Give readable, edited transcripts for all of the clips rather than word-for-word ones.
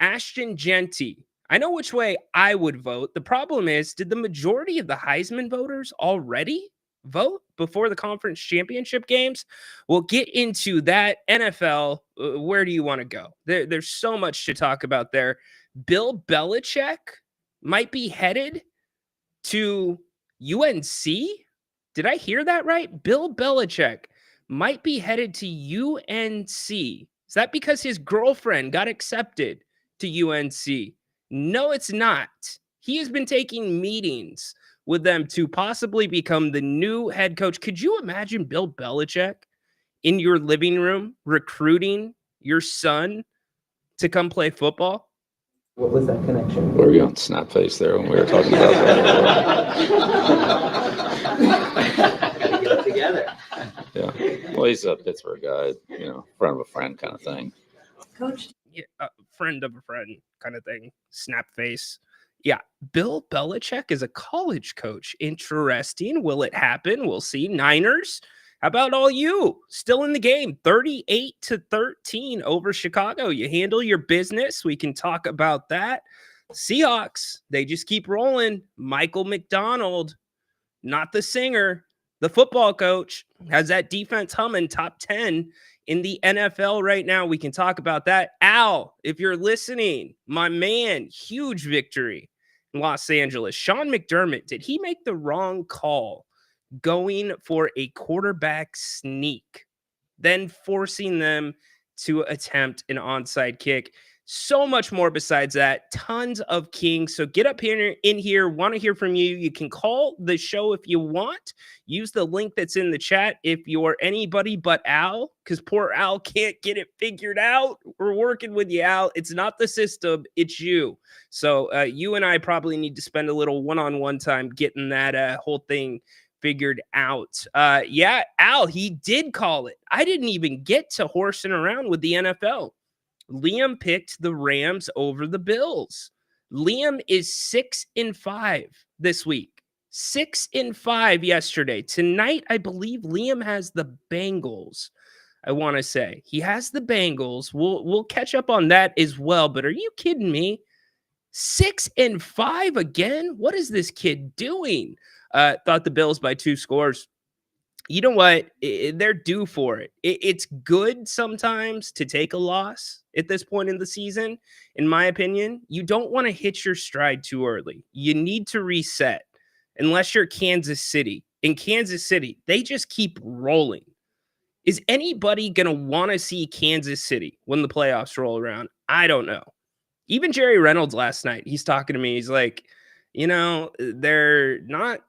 Ashton Genty. I know which way I would vote. The problem is, did the majority of the Heisman voters already vote before the conference championship games? We'll get into that. NFL, where do you want to go? There's so much to talk about there. Bill Belichick might be headed to UNC. Did I hear that right? Bill Belichick might be headed to UNC. Is that because his girlfriend got accepted to UNC? No, it's not. He has been taking meetings with them to possibly become the new head coach. Could you imagine Bill Belichick in your living room recruiting your son to come play football? What was that connection? Were we on snap face there when we were talking about that? Gotta get it together. Yeah. Well, he's a Pittsburgh guy, friend of a friend kind of thing. Coach. Yeah, friend of a friend kind of thing. Snap face. Yeah. Bill Belichick is a college coach. Interesting. Will it happen? We'll see. Niners. How about all you still in the game? 38-13 over Chicago. You handle your business. We can talk about that. Seahawks, they just keep rolling. Michael McDonald, not the singer, the football coach, has that defense humming, top 10 in the NFL right now. We can talk about that. Al, if you're listening, my man, huge victory in Los Angeles. Sean McDermott, did he make the wrong call going for a quarterback sneak, then forcing them to attempt an onside kick? So much more besides that. Tons of Kings. So get up here in here. Want to hear from you. You can call the show if you want. Use the link that's in the chat if you're anybody but Al, because poor Al can't get it figured out. We're working with you, Al. It's not the system, it's you. So you and I probably need to spend a little one-on-one time getting that whole thing figured out. Yeah, Al, he did call it. I didn't even get to horsing around with the NFL. Liam picked the Rams over the Bills. Liam is 6-5 this week. 6-5 yesterday. Tonight, I believe Liam has the Bengals. I want to say he has the Bengals. We'll catch up on that as well. But are you kidding me? 6-5 again? What is this kid doing? Thought the Bills by 2 scores. You know what? They're due for it. It's good sometimes to take a loss at this point in the season. In my opinion, you don't want to hit your stride too early. You need to reset unless you're Kansas City. In Kansas City, they just keep rolling. Is anybody going to want to see Kansas City when the playoffs roll around? I don't know. Even Jerry Reynolds last night, he's talking to me. He's like, they're not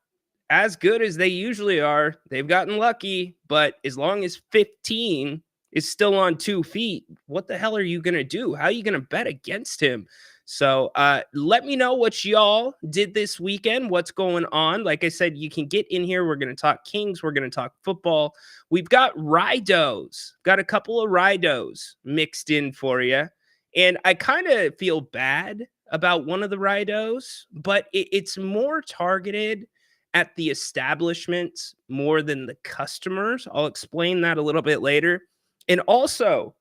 as good as they usually are. They've gotten lucky, but as long as 15 is still on 2 feet, what the hell are you going to do? How are you going to bet against him? So let me know what y'all did this weekend. What's going on? Like I said, you can get in here. We're going to talk Kings. We're going to talk football. We've got Ridos. Got a couple of Ridos mixed in for you. And I kind of feel bad about one of the Ridos, but it's more targeted at the establishments more than the customers. I'll explain that a little bit later. And also,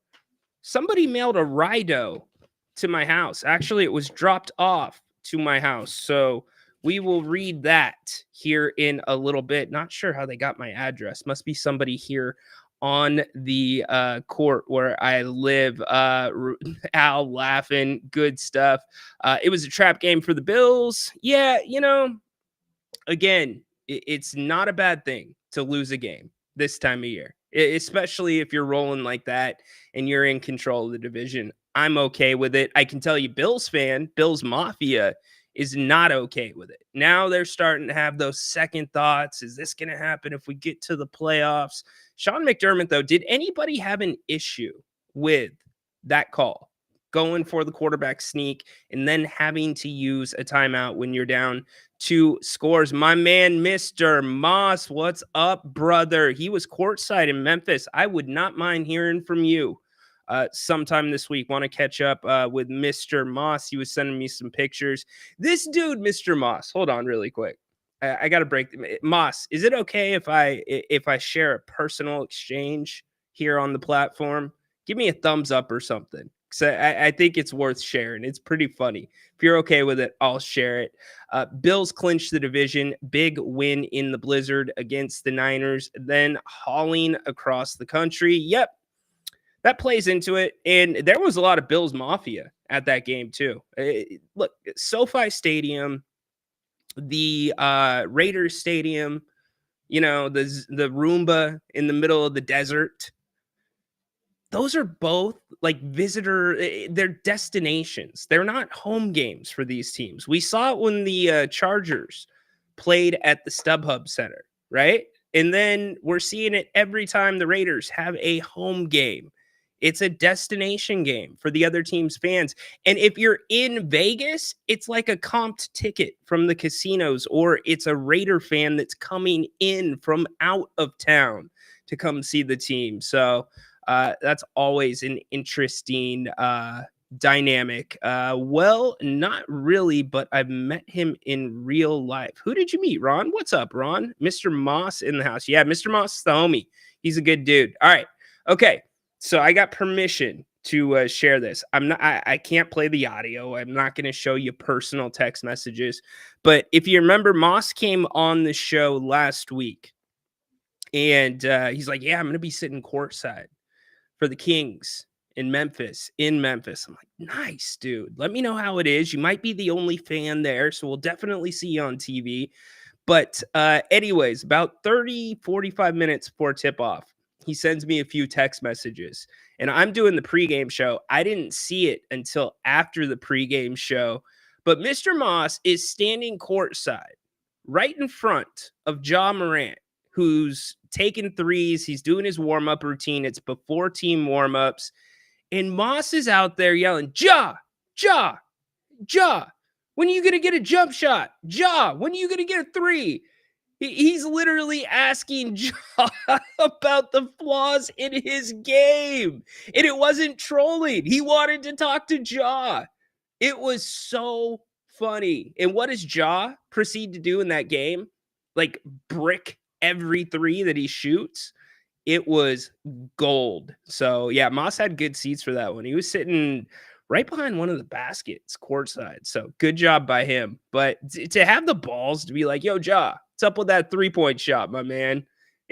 somebody mailed a Rido to my house. Actually, it was dropped off to my house. So we will read that here in a little bit. Not sure how they got my address. Must be somebody here on the court where I live. Al laughing. Good stuff. It was a trap game for the Bills. Yeah, again, it's not a bad thing to lose a game this time of year, especially if you're rolling like that and you're in control of the division. I'm okay with it. I can tell you, Bills Mafia is not okay with it. Now they're starting to have those second thoughts. Is this going to happen if we get to the playoffs? Sean McDermott, though, did anybody have an issue with that call? Going for the quarterback sneak and then having to use a timeout when you're down 2 scores. My man, Mr. Moss, what's up, brother? He was courtside in Memphis. I would not mind hearing from you sometime this week. Want to catch up with Mr. Moss. He was sending me some pictures. This dude, Mr. Moss, hold on really quick. I got to break them. Moss, is it okay if I share a personal exchange here on the platform? Give me a thumbs up or something. So I think it's worth sharing. It's pretty funny. If you're okay with it, I'll share it. Bills clinched the division. Big win in the blizzard against the Niners, then hauling across the country. Yep, that plays into it. And there was a lot of Bills Mafia at that game, too. Look, SoFi Stadium, the Raiders Stadium, the Roomba in the middle of the desert. Those are both like they're destinations. They're not home games for these teams. We saw it when the Chargers played at the StubHub Center, right? And then we're seeing it every time the Raiders have a home game. It's a destination game for the other team's fans. And if you're in Vegas, it's like a comped ticket from the casinos, or it's a Raider fan that's coming in from out of town to come see the team. So that's always an interesting dynamic. Well, not really, but I've met him in real life. Who did you meet, Ron? What's up, Ron? Mr. Moss in the house. Yeah, Mr. Moss is the homie. He's a good dude. All right. Okay. So I got permission to share this. I can't play the audio. I'm not going to show you personal text messages. But if you remember, Moss came on the show last week. And he's like, yeah, I'm going to be sitting courtside for the Kings in Memphis. I'm like, nice, dude. Let me know how it is. You might be the only fan there, so we'll definitely see you on TV. But anyways, about 45 minutes before tip-off, he sends me a few text messages. And I'm doing the pregame show. I didn't see it until after the pregame show. But Mr. Moss is standing courtside right in front of Ja Morant, who's taking threes. He's doing his warm-up routine. It's before team warm-ups. And Moss is out there yelling, Ja, when are you going to get a jump shot? Ja, when are you going to get a three? He's literally asking Ja about the flaws in his game. And it wasn't trolling. He wanted to talk to Ja. It was so funny. And what does Ja proceed to do in that game? Like brick every three that he shoots. It was gold. So yeah, Moss had good seats for that one. He was sitting right behind one of the baskets courtside. So good job by him. But to have the balls to be like, yo, Ja, what's up with that 3-point shot, my man?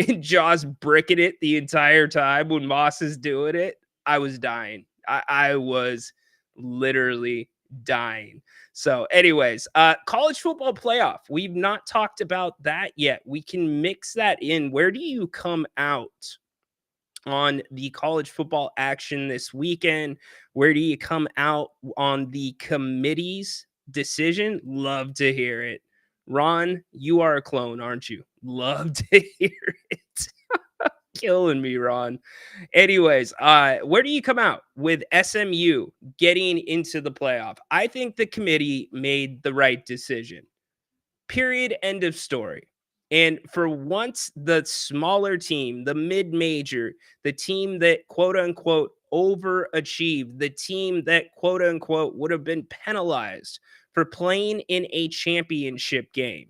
And Ja's bricking it the entire time when Moss is doing it. I was dying. I was literally dying. So anyways, college football playoff. We've not talked about that yet. We can mix that in. Where do you come out on the college football action this weekend? Where do you come out on the committee's decision? Love to hear it. Ron, you are a clone, aren't you? Love to hear it. Killing me, Ron. Anyways, where do you come out with SMU getting into the playoff? I think the committee made the right decision. Period. End of story. And for once, the smaller team, the mid-major, the team that quote-unquote overachieved, the team that quote-unquote would have been penalized for playing in a championship game.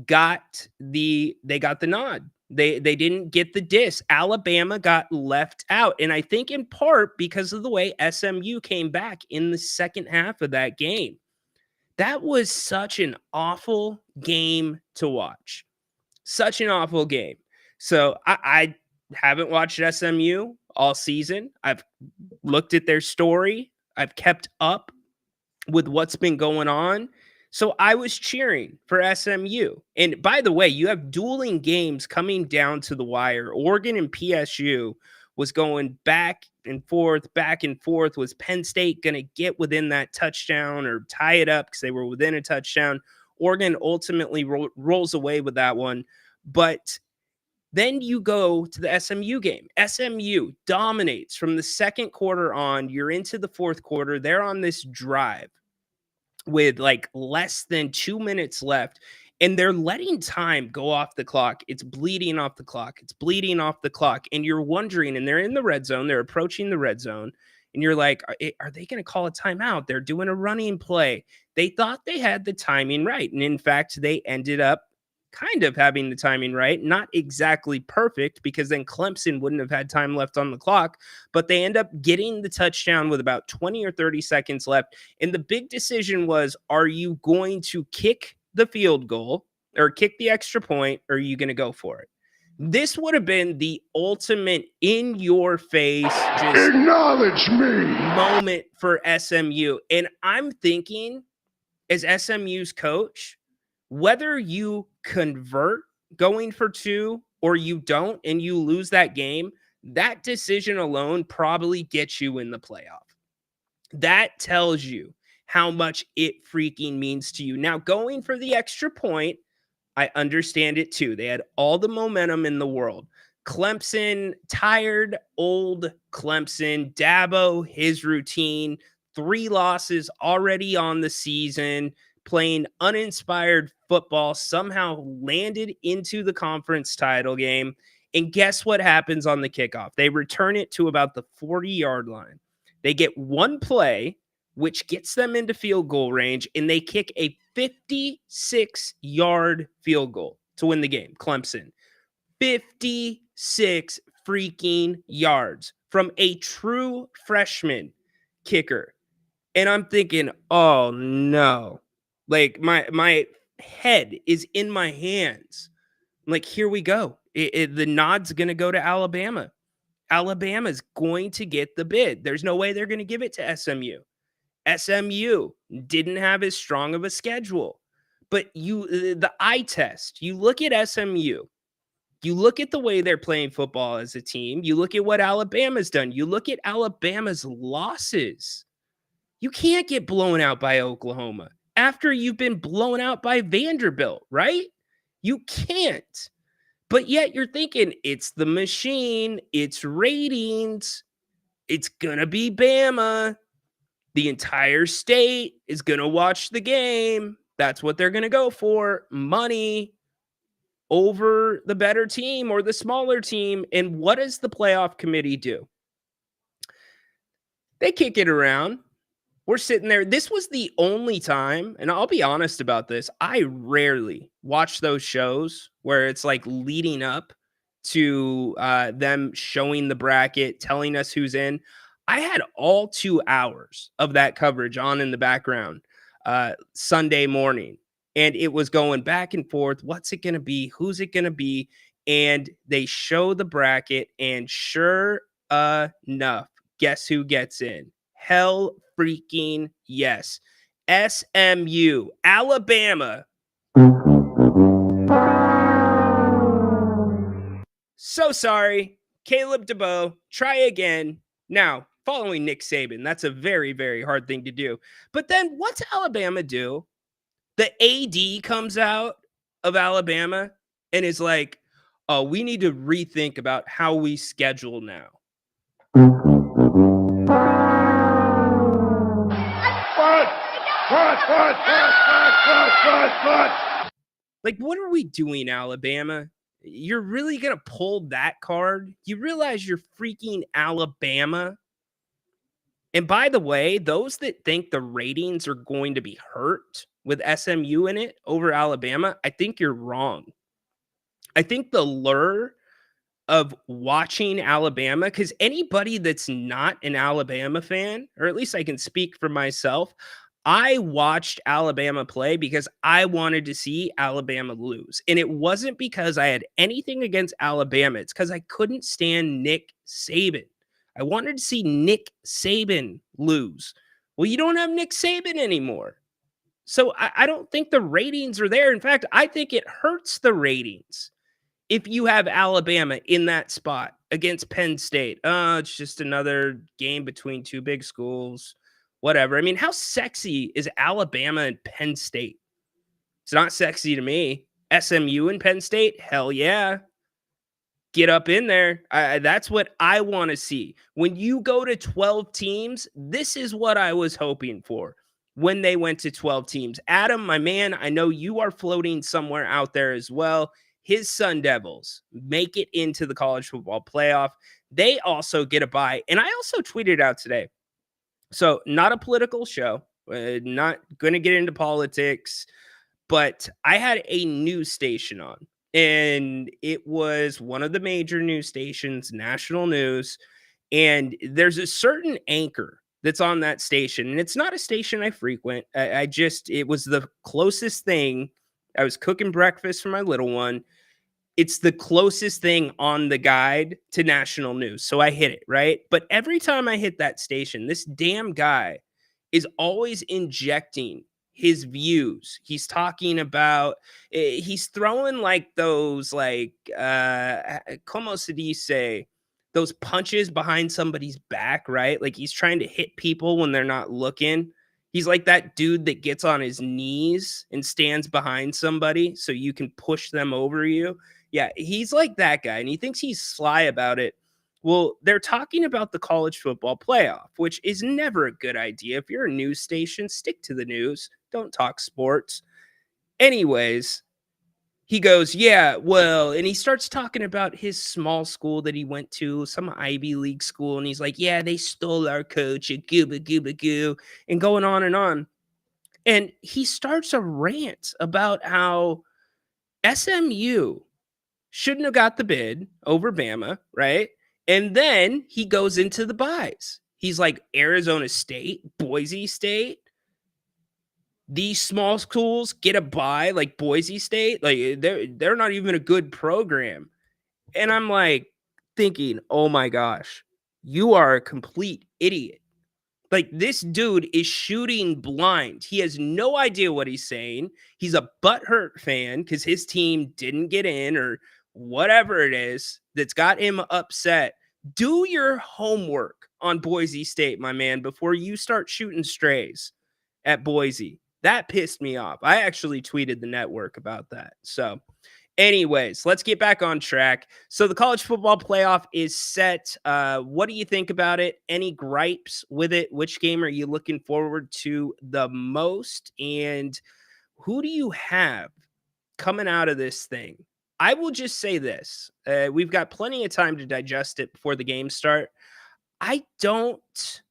Got the nod. They didn't get the diss. Alabama got left out. And I think in part because of the way SMU came back in the second half of that game. That was such an awful game to watch. Such an awful game. So I haven't watched SMU all season. I've looked at their story. I've kept up with what's been going on. So I was cheering for SMU. And by the way, you have dueling games coming down to the wire. Oregon and PSU was going back and forth. Was Penn State going to get within that touchdown or tie it up because they were within a touchdown? Oregon ultimately rolls away with that one. But then you go to the SMU game. SMU dominates from the second quarter on. You're into the fourth quarter. They're on this drive with like less than 2 minutes left, and they're letting time go off the clock. It's bleeding off the clock. And you're wondering, and they're in the red zone. They're approaching the red zone. And you're like, are they going to call a timeout? They're doing a running play. They thought they had the timing right. And in fact, they ended up kind of having the timing right, not exactly perfect because then Clemson wouldn't have had time left on the clock, but they end up getting the touchdown with about 20 or 30 seconds left. And the big decision was, are you going to kick the field goal or kick the extra point, or are you going to go for it? This would have been the ultimate in your face, just Acknowledge me. moment for SMU. And I'm thinking, as SMU's coach, whether you convert going for 2 or you don't and you lose that game, that decision alone probably gets you in the playoff. That tells you how much it freaking means to you. Now, going for the extra point, I understand it too. They had all the momentum in the world. Clemson, tired, old Clemson, Dabo, his routine, 3 losses already on the season, playing uninspired football, somehow landed into the conference title game. And guess what happens on the kickoff? They return it to about the 40-yard line. They get one play, which gets them into field goal range, and they kick a 56-yard field goal to win the game. Clemson, 56 freaking yards from a true freshman kicker. And I'm thinking, oh no, like my head is in my hands. I'm like, here we go. The nod's going to go to Alabama. Alabama's going to get the bid. There's no way they're going to give it to SMU. SMU didn't have as strong of a schedule. But the eye test, you look at SMU, you look at the way they're playing football as a team, you look at what Alabama's done, you look at Alabama's losses. You can't get blown out by Oklahoma after you've been blown out by Vanderbilt, right? You can't. But yet you're thinking it's the machine, it's ratings, it's going to be Bama. The entire state is going to watch the game. That's what they're going to go for. Money over the better team or the smaller team. And what does the playoff committee do? They kick it around. We're sitting there. This was the only time, and I'll be honest about this, I rarely watch those shows where it's like leading up to them showing the bracket, telling us who's in. I had all 2 hours of that coverage on in the background Sunday morning, and it was going back and forth. What's it going to be? Who's it going to be? And they show the bracket, and sure enough, guess who gets in? Hell freaking yes. SMU, Alabama. So sorry. Caleb DeBow, try again. Now, following Nick Saban, that's a very, very hard thing to do. But then what's Alabama do? The AD comes out of Alabama and is like, oh, we need to rethink about how we schedule now. Like, what are we doing, Alabama? You're really going to pull that card? You realize you're freaking Alabama? And by the way, those that think the ratings are going to be hurt with SMU in it over Alabama, I think you're wrong. I think the lure of watching Alabama, because anybody that's not an Alabama fan, or at least I can speak for myself, I watched Alabama play because I wanted to see Alabama lose. And it wasn't because I had anything against Alabama. It's because I couldn't stand Nick Saban. I wanted to see Nick Saban lose. Well, you don't have Nick Saban anymore. So I don't think the ratings are there. In fact, I think it hurts the ratings if you have Alabama in that spot against Penn State. It's just another game between 2 big schools. Whatever. I mean, how sexy is Alabama and Penn State? It's not sexy to me. SMU and Penn State? Hell yeah. Get up in there. That's what I want to see. When you go to 12 teams, this is what I was hoping for when they went to 12 teams. Adam, my man, I know you are floating somewhere out there as well. His Sun Devils make it into the college football playoff. They also get a bye. And I also tweeted out today. So not a political show, not going to get into politics, but I had a news station on, and it was one of the major news stations, national news. And there's a certain anchor that's on that station, and it's not a station I frequent. It was the closest thing. I was cooking breakfast for my little one. It's the closest thing on the guide to national news. So I hit it, right? But every time I hit that station, this damn guy is always injecting his views. He's talking about, he's throwing like those, like, como se dice, those punches behind somebody's back, right? Like he's trying to hit people when they're not looking. He's like that dude that gets on his knees and stands behind somebody so you can push them over you. Yeah, he's like that guy, and he thinks he's sly about it. Well, they're talking about the college football playoff, which is never a good idea. If you're a news station, stick to the news. Don't talk sports. Anyways, he goes, yeah, well, and he starts talking about his small school that he went to, some Ivy League school, and he's like, yeah, they stole our coach, a gooba gooba goo, and going on and on. And he starts a rant about how SMU shouldn't have got the bid over Bama, right? And then he goes into the buys. He's like Arizona State, Boise State. These small schools get a buy like Boise State. Like they're not even a good program. And I'm like thinking, oh my gosh, you are a complete idiot. Like this dude is shooting blind. He has no idea what he's saying. He's a butthurt fan because his team didn't get in or whatever it is that's got him upset. Do your homework on Boise State, my man, before you start shooting strays at Boise. That pissed me off. I actually tweeted the network about that. So anyways, let's get back on track. So the college football playoff is set. What do you think about it? Any gripes with it? Which game are you looking forward to the most? And who do you have coming out of this thing? I will just say this. We've got plenty of time to digest it before the games start. I don't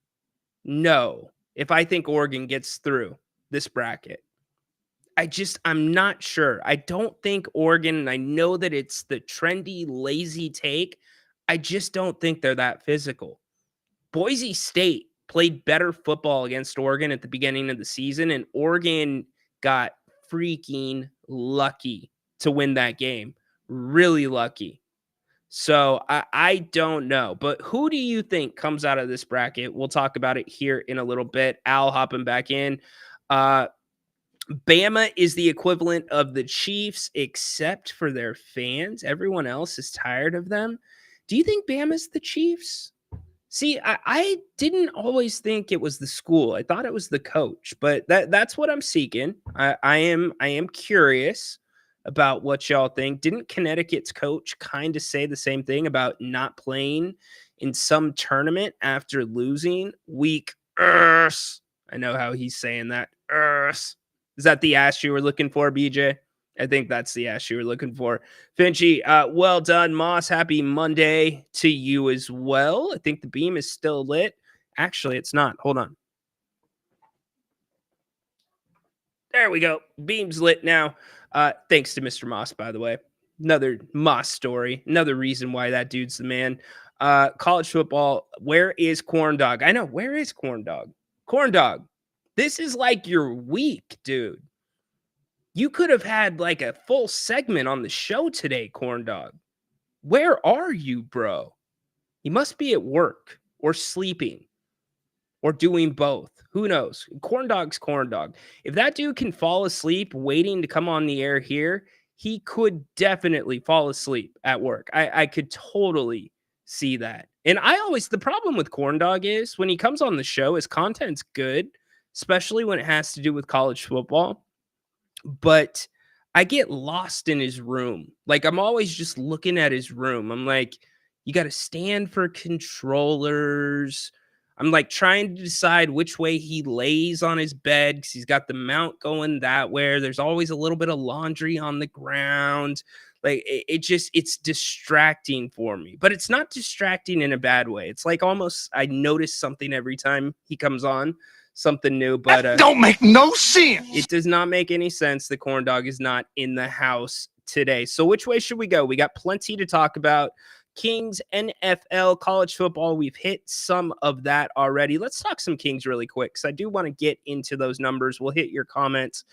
know if I think Oregon gets through this bracket. I'm not sure. I don't think Oregon, and I know that it's the trendy, lazy take. I just don't think they're that physical. Boise State played better football against Oregon at the beginning of the season, and Oregon got freaking lucky to win that game. Really lucky. So I don't know. But who do you think comes out of this bracket? We'll talk about it here in a little bit. Al hopping back in. Bama is the equivalent of the Chiefs, except for their fans. Everyone else is tired of them. Do you think Bama's the Chiefs? See, I didn't always think it was the school. I thought it was the coach, but that's what I'm seeking. I am curious about what y'all think. Didn't Connecticut's coach kind of say the same thing about not playing in some tournament after losing week? I know how he's saying that. Is that the ass you were looking for, BJ? I think that's the ass you were looking for. Finchy, well done. Moss, happy Monday to you as well. I think the beam is still lit. Actually, it's not. Hold on. There we go. Beam's lit now. Thanks to Mr. Moss, by the way. Another Moss story. Another reason why that dude's the man. College football. Where is Corn Dog? I know. Where is Corn Dog? Corn Dog. This is like your week, dude. You could have had like a full segment on the show today, Corn Dog. Where are you, bro? He must be at work or sleeping or doing both. Who knows? Corn Dog's Corn Dog. If that dude can fall asleep waiting to come on the air here, he could definitely fall asleep at work. I could totally see that. And the problem with Corn Dog is when he comes on the show, his content's good, especially when it has to do with college football. But I get lost in his room. Like, I'm always just looking at his room. I'm like, you got to stand for controllers. I'm like trying to decide which way he lays on his bed because he's got the mount going that way. There's always a little bit of laundry on the ground. Like, it's distracting for me. But it's not distracting in a bad way. It's like almost I notice something every time he comes on. something new, but Don't make no sense. it does not make any sense. The corn dog is not in the house today. So which way should we go? We got plenty to talk about. Kings, NFL, college football. We've hit some of that already. Let's talk some Kings really quick because I do want to get into those numbers. We'll hit your comments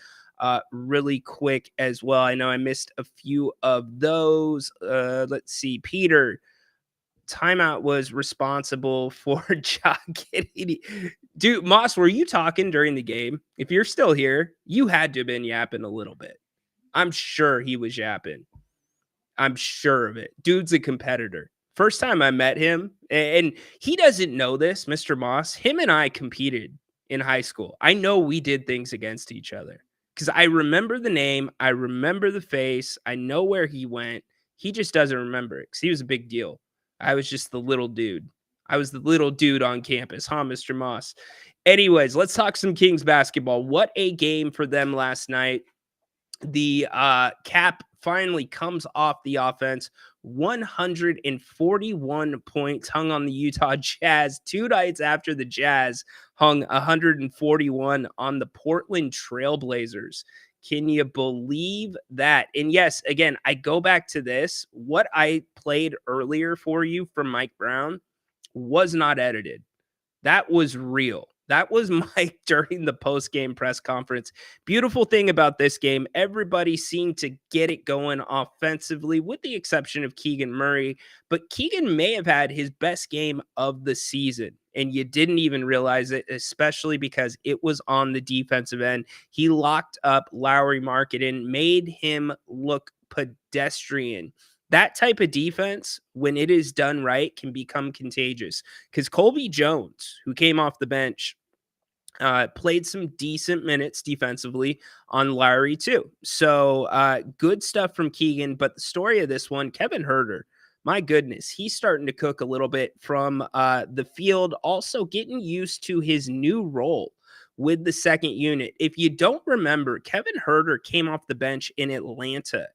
really quick as well. I know I missed a few of those. Let's see. Peter, timeout was responsible for Gianni. Dude, Moss, were you talking during the game? If you're still here, you had to have been yapping a little bit. I'm sure he was yapping. I'm sure of it. Dude's a competitor. First time I met him, and he doesn't know this, Mr. Moss. Him and I competed in high school. I know we did things against each other because I remember the name. I remember the face. I know where he went. He just doesn't remember it because he was a big deal. I was just the little dude. I was the little dude on campus, huh, Mr. Moss? Anyways, let's talk some Kings basketball. What a game for them last night. The cap finally comes off the offense. 141 points hung on the Utah Jazz 2 nights after the Jazz hung 141 on the Portland Trailblazers. Can you believe that? And yes, again, I go back to this. What I played earlier for you from Mike Brown was not edited. That was real. That was Mike during the post-game press conference. Beautiful thing about this game, everybody seemed to get it going offensively, with the exception of Keegan Murray. But Keegan may have had his best game of the season, and you didn't even realize it, especially because it was on the defensive end. He locked up Lauri Markkanen, made him look pedestrian. That type of defense, when it is done right, can become contagious. Because Colby Jones, who came off the bench, played some decent minutes defensively on Lauri too. So good stuff from Keegan. But the story of this one, Kevin Huerter, my goodness, he's starting to cook a little bit from the field, also getting used to his new role with the second unit. If you don't remember, Kevin Huerter came off the bench in Atlanta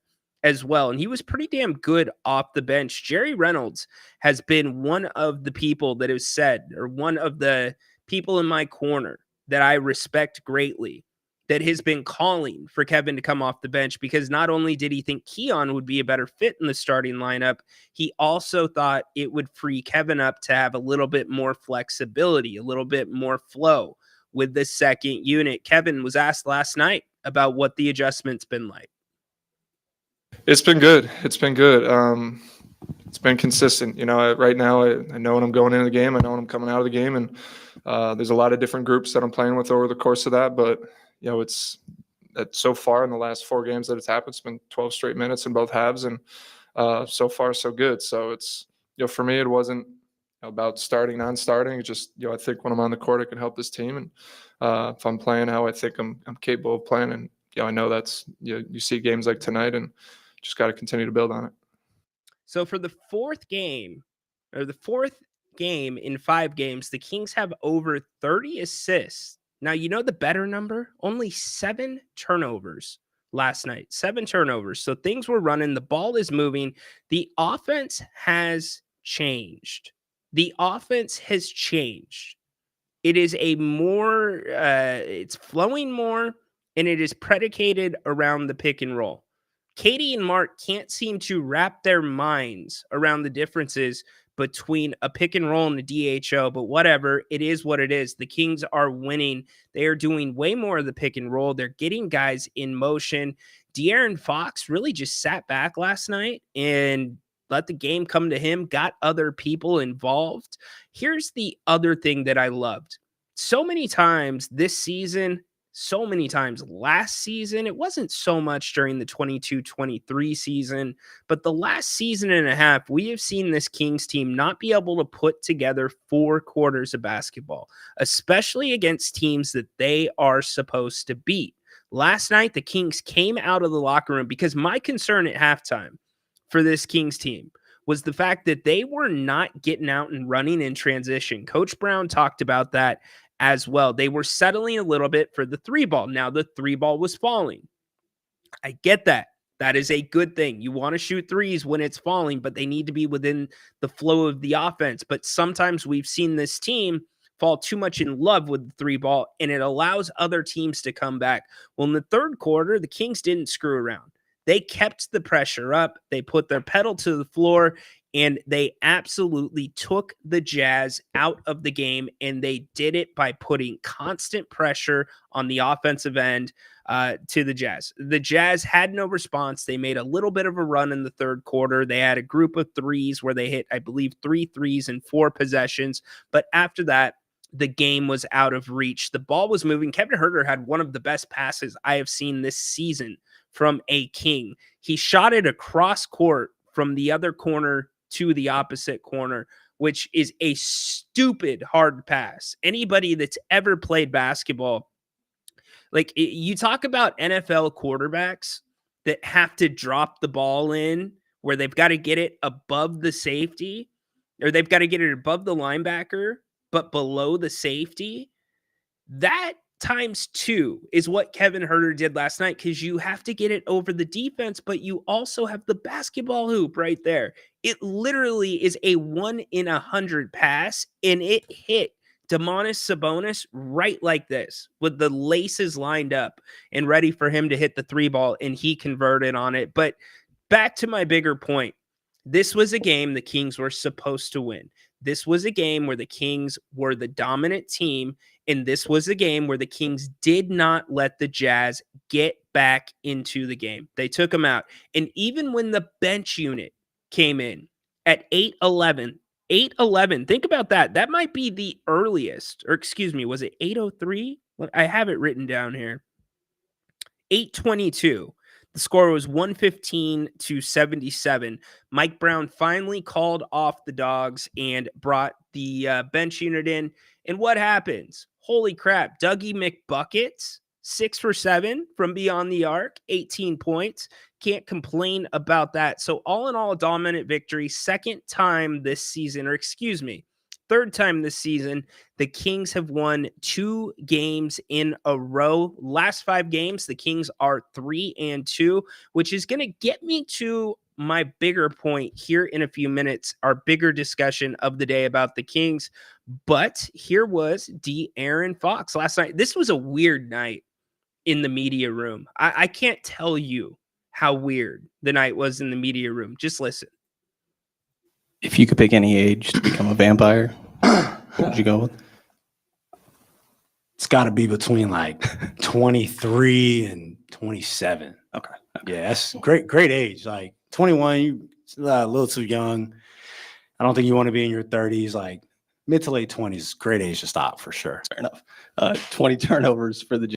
as well, and he was pretty damn good off the bench. Jerry Reynolds has been one of the people that has said, or one of the people in my corner that I respect greatly, that has been calling for Kevin to come off the bench, because not only did he think Keon would be a better fit in the starting lineup, he also thought it would free Kevin up to have a little bit more flexibility, a little bit more flow with the second unit. Kevin was asked last night about what the adjustment's been like. It's been good. It's been good. It's been consistent. You know, right now I know when I'm going into the game. I know when I'm coming out of the game. And there's a lot of different groups that I'm playing with over the course of that. But, you know, it's so far in the last 4 games that it's happened, it's been 12 straight minutes in both halves. And so far, so good. So it's, you know, for me, it wasn't about starting, non-starting. It's just, you know, I think when I'm on the court, I can help this team. And if I'm playing how I think I'm capable of playing, and, you know, I know that's, you see games like tonight, and just got to continue to build on it. So for the fourth game in 5 games, the Kings have over 30 assists. Now, you know the better number? Only 7 turnovers last night. 7 turnovers. So things were running. The ball is moving. The offense has changed. It is a more, it's flowing more, and it is predicated around the pick and roll. Katie and Mark can't seem to wrap their minds around the differences between a pick and roll and the DHO, but whatever, it is what it is. The Kings are winning. They are doing way more of the pick and roll. They're getting guys in motion. De'Aaron Fox really just sat back last night and let the game come to him, got other people involved. Here's the other thing that I loved. So many times this season, so many times last season, it wasn't so much during the 22-23 season, but the last season and a half, we have seen this Kings team not be able to put together 4 quarters of basketball, especially against teams that they are supposed to beat. Last night, the Kings came out of the locker room, because my concern at halftime for this Kings team was the fact that they were not getting out and running in transition. Coach Brown talked about that as well. They were settling a little bit for the 3 ball. Now the 3 ball was falling. I get that. That is a good thing. You want to shoot threes when it's falling, but they need to be within the flow of the offense. But sometimes we've seen this team fall too much in love with the three ball, and it allows other teams to come back. Well, in the third quarter, the Kings didn't screw around. They kept the pressure up. They put their pedal to the floor, and they absolutely took the Jazz out of the game, and they did it by putting constant pressure on the offensive end to the Jazz. The Jazz had no response. They made a little bit of a run in the third quarter. They had a group of threes where they hit, I believe, 3 threes in 4 possessions. But after that, the game was out of reach. The ball was moving. Kevin Huerter had one of the best passes I have seen this season from a King. He shot it across court from the other corner to the opposite corner, which is a stupid hard pass. Anybody that's ever played basketball, like, you talk about NFL quarterbacks that have to drop the ball in where they've got to get it above the safety, or they've got to get it above the linebacker, but below the safety. That times 2 is what Kevin Huerter did last night, because you have to get it over the defense, but you also have the basketball hoop right there. It literally is a 1 in 100 pass, and it hit Domantas Sabonis right like this, with the laces lined up and ready for him to hit the 3 ball, and he converted on it. But back to my bigger point, this was a game the Kings were supposed to win. This was a game where the Kings were the dominant team, and this was a game where the Kings did not let the Jazz get back into the game. They took them out. And even when the bench unit came in at 8:11, think about that. That might be the earliest, or excuse me, was it 8:03? I have it written down here. 8:22. The score was 115-77. Mike Brown finally called off the dogs and brought the bench unit in. And what happens? Holy crap. Dougie McBuckets, 6 for 7 from beyond the arc, 18 points. Can't complain about that. So all in all, a dominant victory. Second time this season, or excuse me, third time this season, the Kings have won 2 games in a row. Last 5 games, the Kings are 3-2, which is going to get me to my bigger point here in a few minutes, our bigger discussion of the day about the Kings. But here was De'Aaron Fox last night. This was a weird night in the media room. I can't tell you how weird the night was in the media room. Just listen. If you could pick any age to become a vampire, what would you go with? It's got to be between like 23 and 27. Okay. Yeah, that's great age. Like 21, you're a little too young. I don't think you want to be in your 30s. Like mid to late 20s, great age to stop for sure. Fair enough. 20 turnovers for the.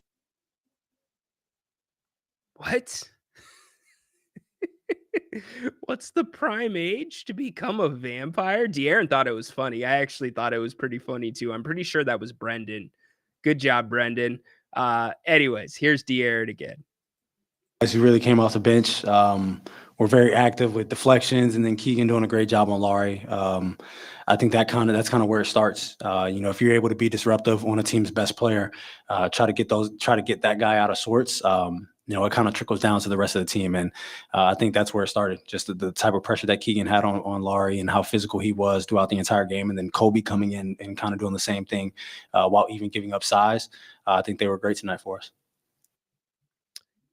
What? What's the prime age to become a vampire? De'Aaron thought it was funny. I actually thought it was pretty funny too. I'm pretty sure that was Brendan. Good job, Brendan. Anyways, here's De'Aaron again. As he really came off the bench, we're very active with deflections, and then Keegan doing a great job on Laurie. I think that's kind of where it starts. If you're able to be disruptive on a team's best player, try to get that guy out of sorts. It kind of trickles down to the rest of the team. And I think that's where it started, just the type of pressure that Keegan had on Laurie and how physical he was throughout the entire game. And then Kobe coming in and kind of doing the same thing while even giving up size. I think they were great tonight for us.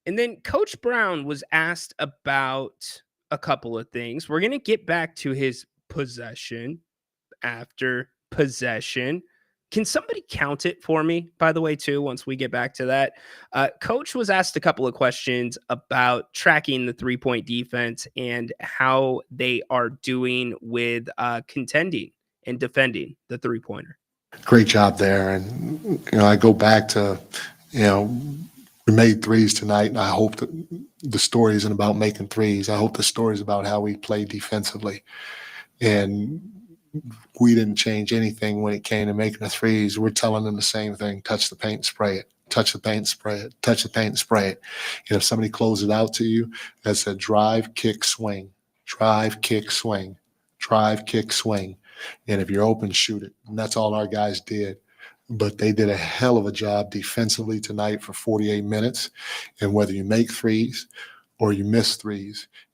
And then Coach Brown was asked about a couple of things. We're going to get back to his possession after possession. Can somebody count it for me, by the way, too, once we get back to that? Coach was asked a couple of questions about tracking the three-point defense and how they are doing with contending and defending the three-pointer. Great job there. And, I go back to, we made threes tonight, and I hope that the story isn't about making threes. I hope the story is about how we play defensively. And we didn't change anything when it came to making the threes. We're telling them the same thing: touch the paint and spray it, touch the paint and spray it, touch the paint and spray it. And if somebody closes it out to you, that's a drive, kick, swing, drive, kick, swing, drive, kick, swing. And if you're open, shoot it. And that's all our guys did. But they did a hell of a job defensively tonight for 48 minutes. And whether you make threes or you miss threes,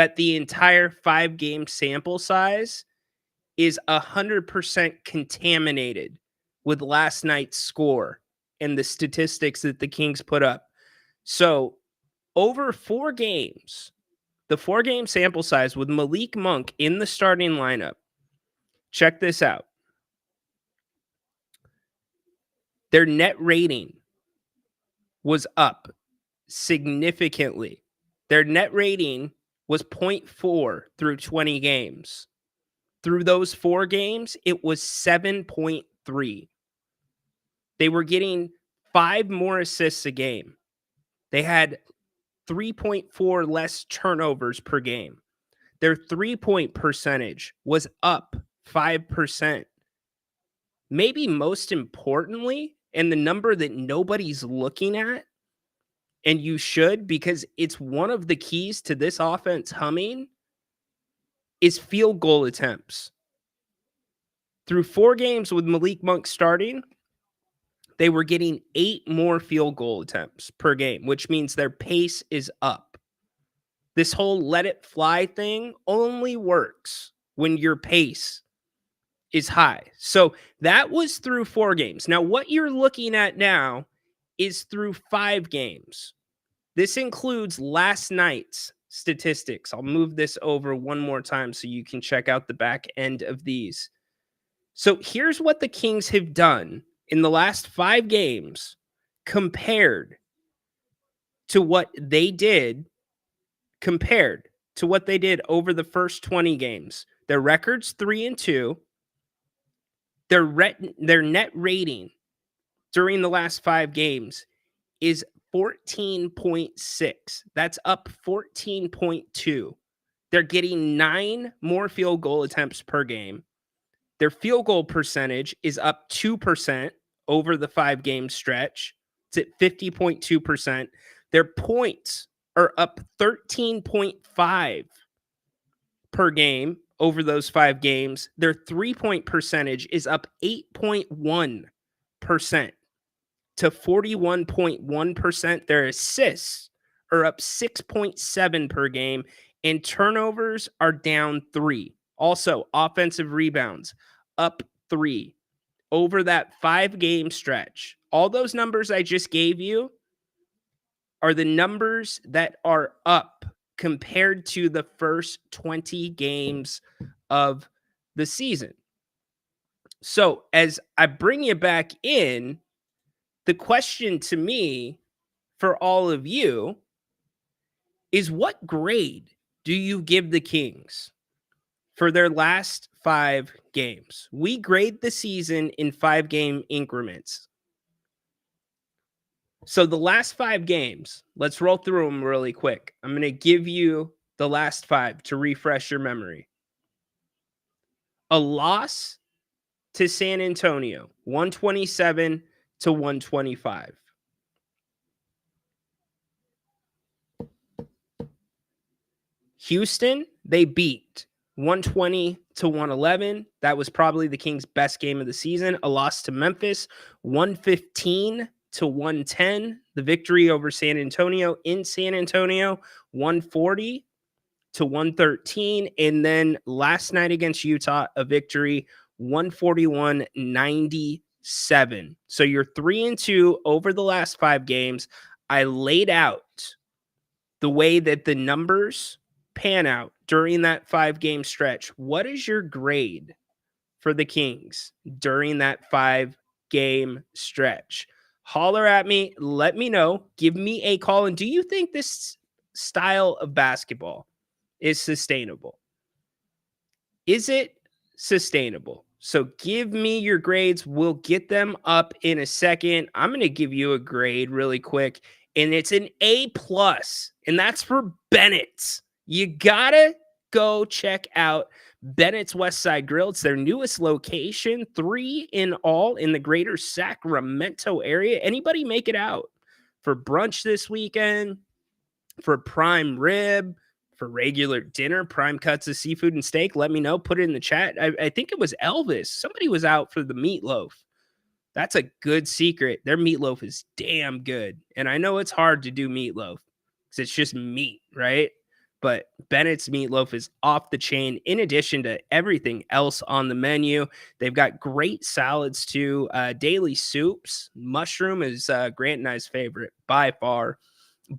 that the entire 5-game sample size is 100% contaminated with last night's score and the statistics that the Kings put up. So over 4 games, the 4-game sample size with Malik Monk in the starting lineup, check this out. Their net rating was up significantly. Their net rating was 0.4 through 20 games. Through those 4 games, it was 7.3. They were getting 5 more assists a game. They had 3.4 less turnovers per game. Their 3-point percentage was up 5%. Maybe most importantly, and the number that nobody's looking at, and you should, because it's one of the keys to this offense humming, is field goal attempts. Through 4 games with Malik Monk starting, they were getting 8 more field goal attempts per game, which means their pace is up. This whole let it fly thing only works when your pace is high. So that was through 4 games. Now, what you're looking at now is through 5 games. This includes last night's statistics. I'll move this over one more time so you can check out the back end of these. So here's what the Kings have done in the last 5 games compared to what they did over the first 20 games. Their record's 3-2. Their net rating during the last 5 games is 14.6. That's up 14.2. They're getting 9 more field goal attempts per game. Their field goal percentage is up 2% over the 5-game stretch. It's at 50.2%. Their points are up 13.5 per game over those 5 games. Their 3-point percentage is up 8.1% to 41.1%. Their assists are up 6.7 per game, and turnovers are down 3. Also, offensive rebounds up 3 over that 5-game stretch. All those numbers I just gave you are the numbers that are up compared to the first 20 games of the season. So as I bring you back in, the question to me for all of you is, what grade do you give the Kings for their last 5 games? We grade the season in 5-game increments. So the last 5 games, let's roll through them really quick. I'm going to give you the last 5 to refresh your memory. A loss to San Antonio, 127-125. Houston, they beat 120-111. That was probably the Kings' best game of the season. A loss to Memphis, 115-110. The victory over San Antonio in San Antonio, 140-113. And then last night against Utah, a victory, 141-97. So you're 3-2 over the last 5 games. I laid out the way that the numbers pan out during that 5-game stretch. What is your grade for the Kings during that 5-game stretch? Holler at me. Let me know. Give me a call. And do you think this style of basketball is sustainable? Is it sustainable? So give me your grades. We'll get them up in a second. I'm going to give you a grade really quick, and it's an A+, and that's for Bennett's. You got to go check out Bennett's West Side Grill. It's their newest location, 3 in all in the greater Sacramento area. Anybody make it out for brunch this weekend, for prime rib, for regular dinner, prime cuts of seafood and steak? Let me know. Put it in the chat. I think it was Elvis. Somebody was out for the meatloaf. That's a good secret. Their meatloaf is damn good. And I know it's hard to do meatloaf because it's just meat, right? but Bennett's Meatloaf is off the chain. In addition to everything else on the menu, they've got great salads too, daily soups. Mushroom is Grant and I's favorite by far.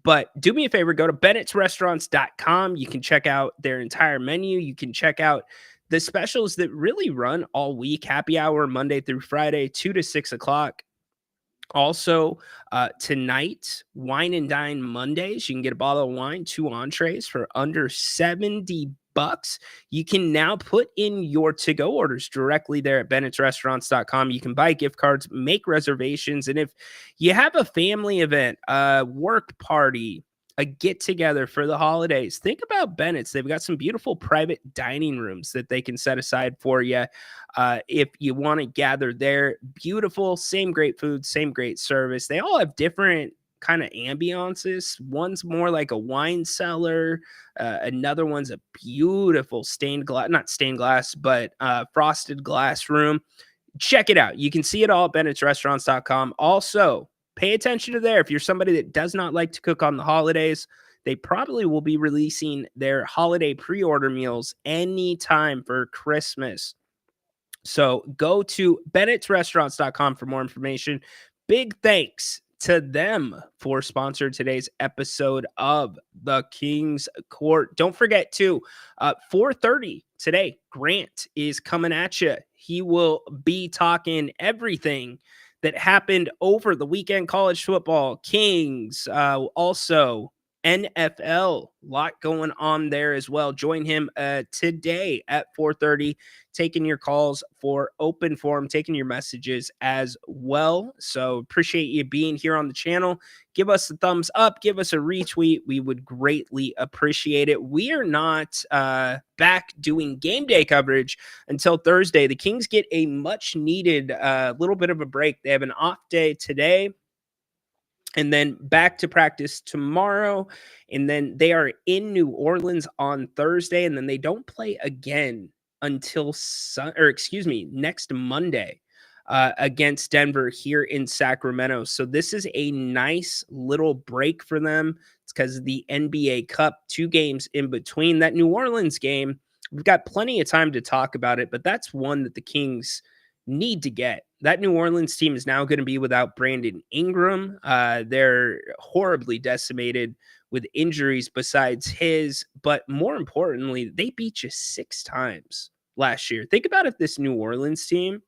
But do me a favor, go to bennettsrestaurants.com. You can check out their entire menu. You can check out the specials that really run all week. Happy hour Monday through Friday, 2 to 6 o'clock. Also, tonight, Wine and Dine Mondays. You can get a bottle of wine, 2 entrees for under $70. You can now put in your to-go orders directly there at bennettsrestaurants.com. You can buy gift cards, make reservations, and if you have a family event, a work party, a get-together for the holidays, think about Bennett's. They've got some beautiful private dining rooms that they can set aside for you if you want to gather there. Beautiful, same great food, same great service. They all have different kind of ambiances. One's more like a wine cellar. Another one's a beautiful not stained glass, but frosted glass room. Check it out. You can see it all at bennettsrestaurants.com. Also, pay attention to there. If you're somebody that does not like to cook on the holidays, they probably will be releasing their holiday pre-order meals anytime for Christmas. So go to bennettsrestaurants.com for more information. Big thanks to them for sponsoring today's episode of The King's Court. Don't forget to 4:30 today, Grant is coming at you. He will be talking everything that happened over the weekend: college football, Kings, also NFL, a lot going on there as well. Join him today at 4:30, taking your calls for open forum, taking your messages as well. So appreciate you being here on the channel. Give us a thumbs up, give us a retweet. We would greatly appreciate it. We are not back doing game day coverage until Thursday. The Kings get a much needed little bit of a break. They have an off day today, and then back to practice tomorrow. And then they are in New Orleans on Thursday. And then they don't play again until next Monday against Denver here in Sacramento. So this is a nice little break for them. It's because of the NBA Cup, 2 games in between. That New Orleans game, we've got plenty of time to talk about it, but that's one that the Kings need to get. That New Orleans team is now going to be without Brandon Ingram. They're horribly decimated with injuries besides his, but more importantly, they beat you 6 times last year. Think about if this New Orleans team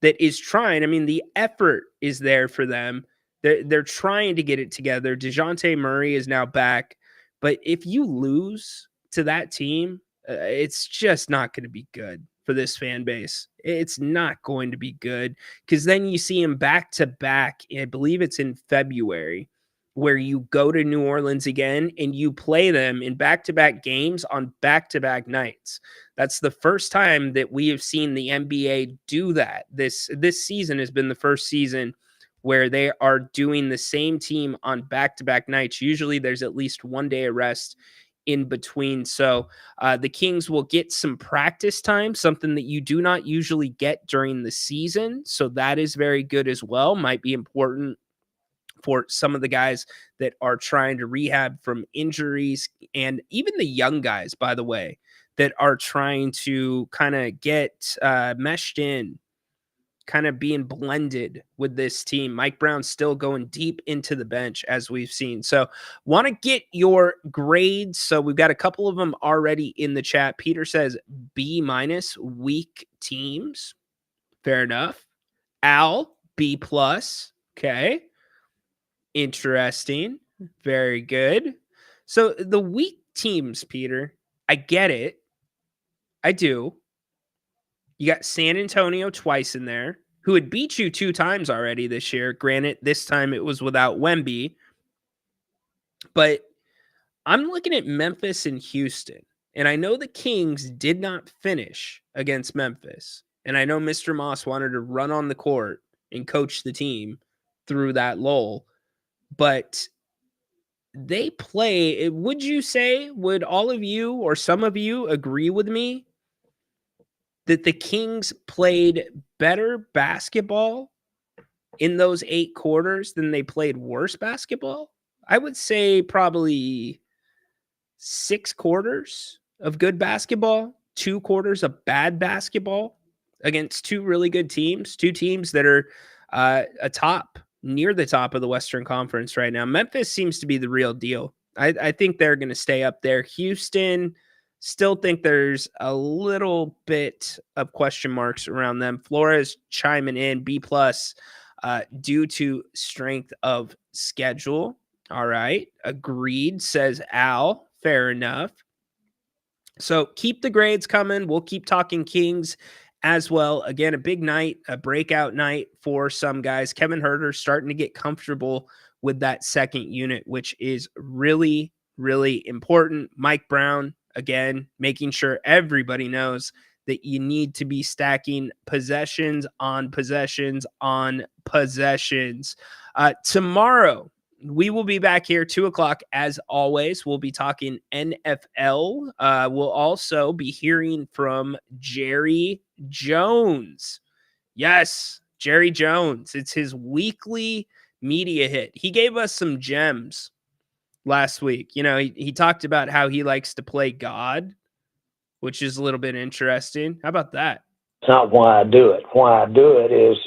that is trying, I mean, the effort is there for them. They're trying to get it together. DeJounte Murray is now back, but if you lose to that team, it's just not going to be good for this fan base. It's not going to be good, because then you see him back to back. I believe it's in February, where you go to New Orleans again and you play them in back-to-back games on back-to-back nights. That's the first time that we have seen the NBA do that. This season has been the first season where they are doing the same team on back-to-back nights. Usually there's at least 1 day of rest in between. So the Kings will get some practice time, something that you do not usually get during the season. So that is very good as well. Might be important for some of the guys that are trying to rehab from injuries, and even the young guys, by the way, that are trying to kind of get meshed in, kind of being blended with this team. Mike Brown still going deep into the bench, as we've seen. So want to get your grades. So we've got a couple of them already in the chat. Peter says B- weak teams. Fair enough. Al, B+. Okay. Interesting. Very good. So the weak teams, Peter, I get it. I do. You got San Antonio twice in there, who had beat you 2 times already this year. Granted, this time it was without Wemby. But I'm looking at Memphis and Houston. And I know the Kings did not finish against Memphis. And I know Mr. Moss wanted to run on the court and coach the team through that lull. But they play, would you say, would all of you or some of you agree with me that the Kings played better basketball in those 8 quarters than they played worse basketball? I would say probably 6 quarters of good basketball, 2 quarters of bad basketball against 2 really good teams, 2 teams that are near the top of the Western Conference right now. Memphis seems to be the real deal. I think they're going to stay up there. Houston, still think there's a little bit of question marks around them. Flores chiming in B+ due to strength of schedule. All right. Agreed, says Al. Fair enough. So keep the grades coming. We'll keep talking Kings as well. Again, a big night, a breakout night for some guys. Kevin Huerter starting to get comfortable with that second unit, which is really, really important. Mike Brown, again, making sure everybody knows that you need to be stacking possessions on possessions on possessions. Tomorrow, we will be back here 2:00 as always. We'll be talking NFL. We'll also be hearing from Jerry Jones. Yes, Jerry Jones. It's his weekly media hit. He gave us some gems last week. You know, he talked about how he likes to play God, which is a little bit interesting. How about that? It's not why I do it. Why I do it is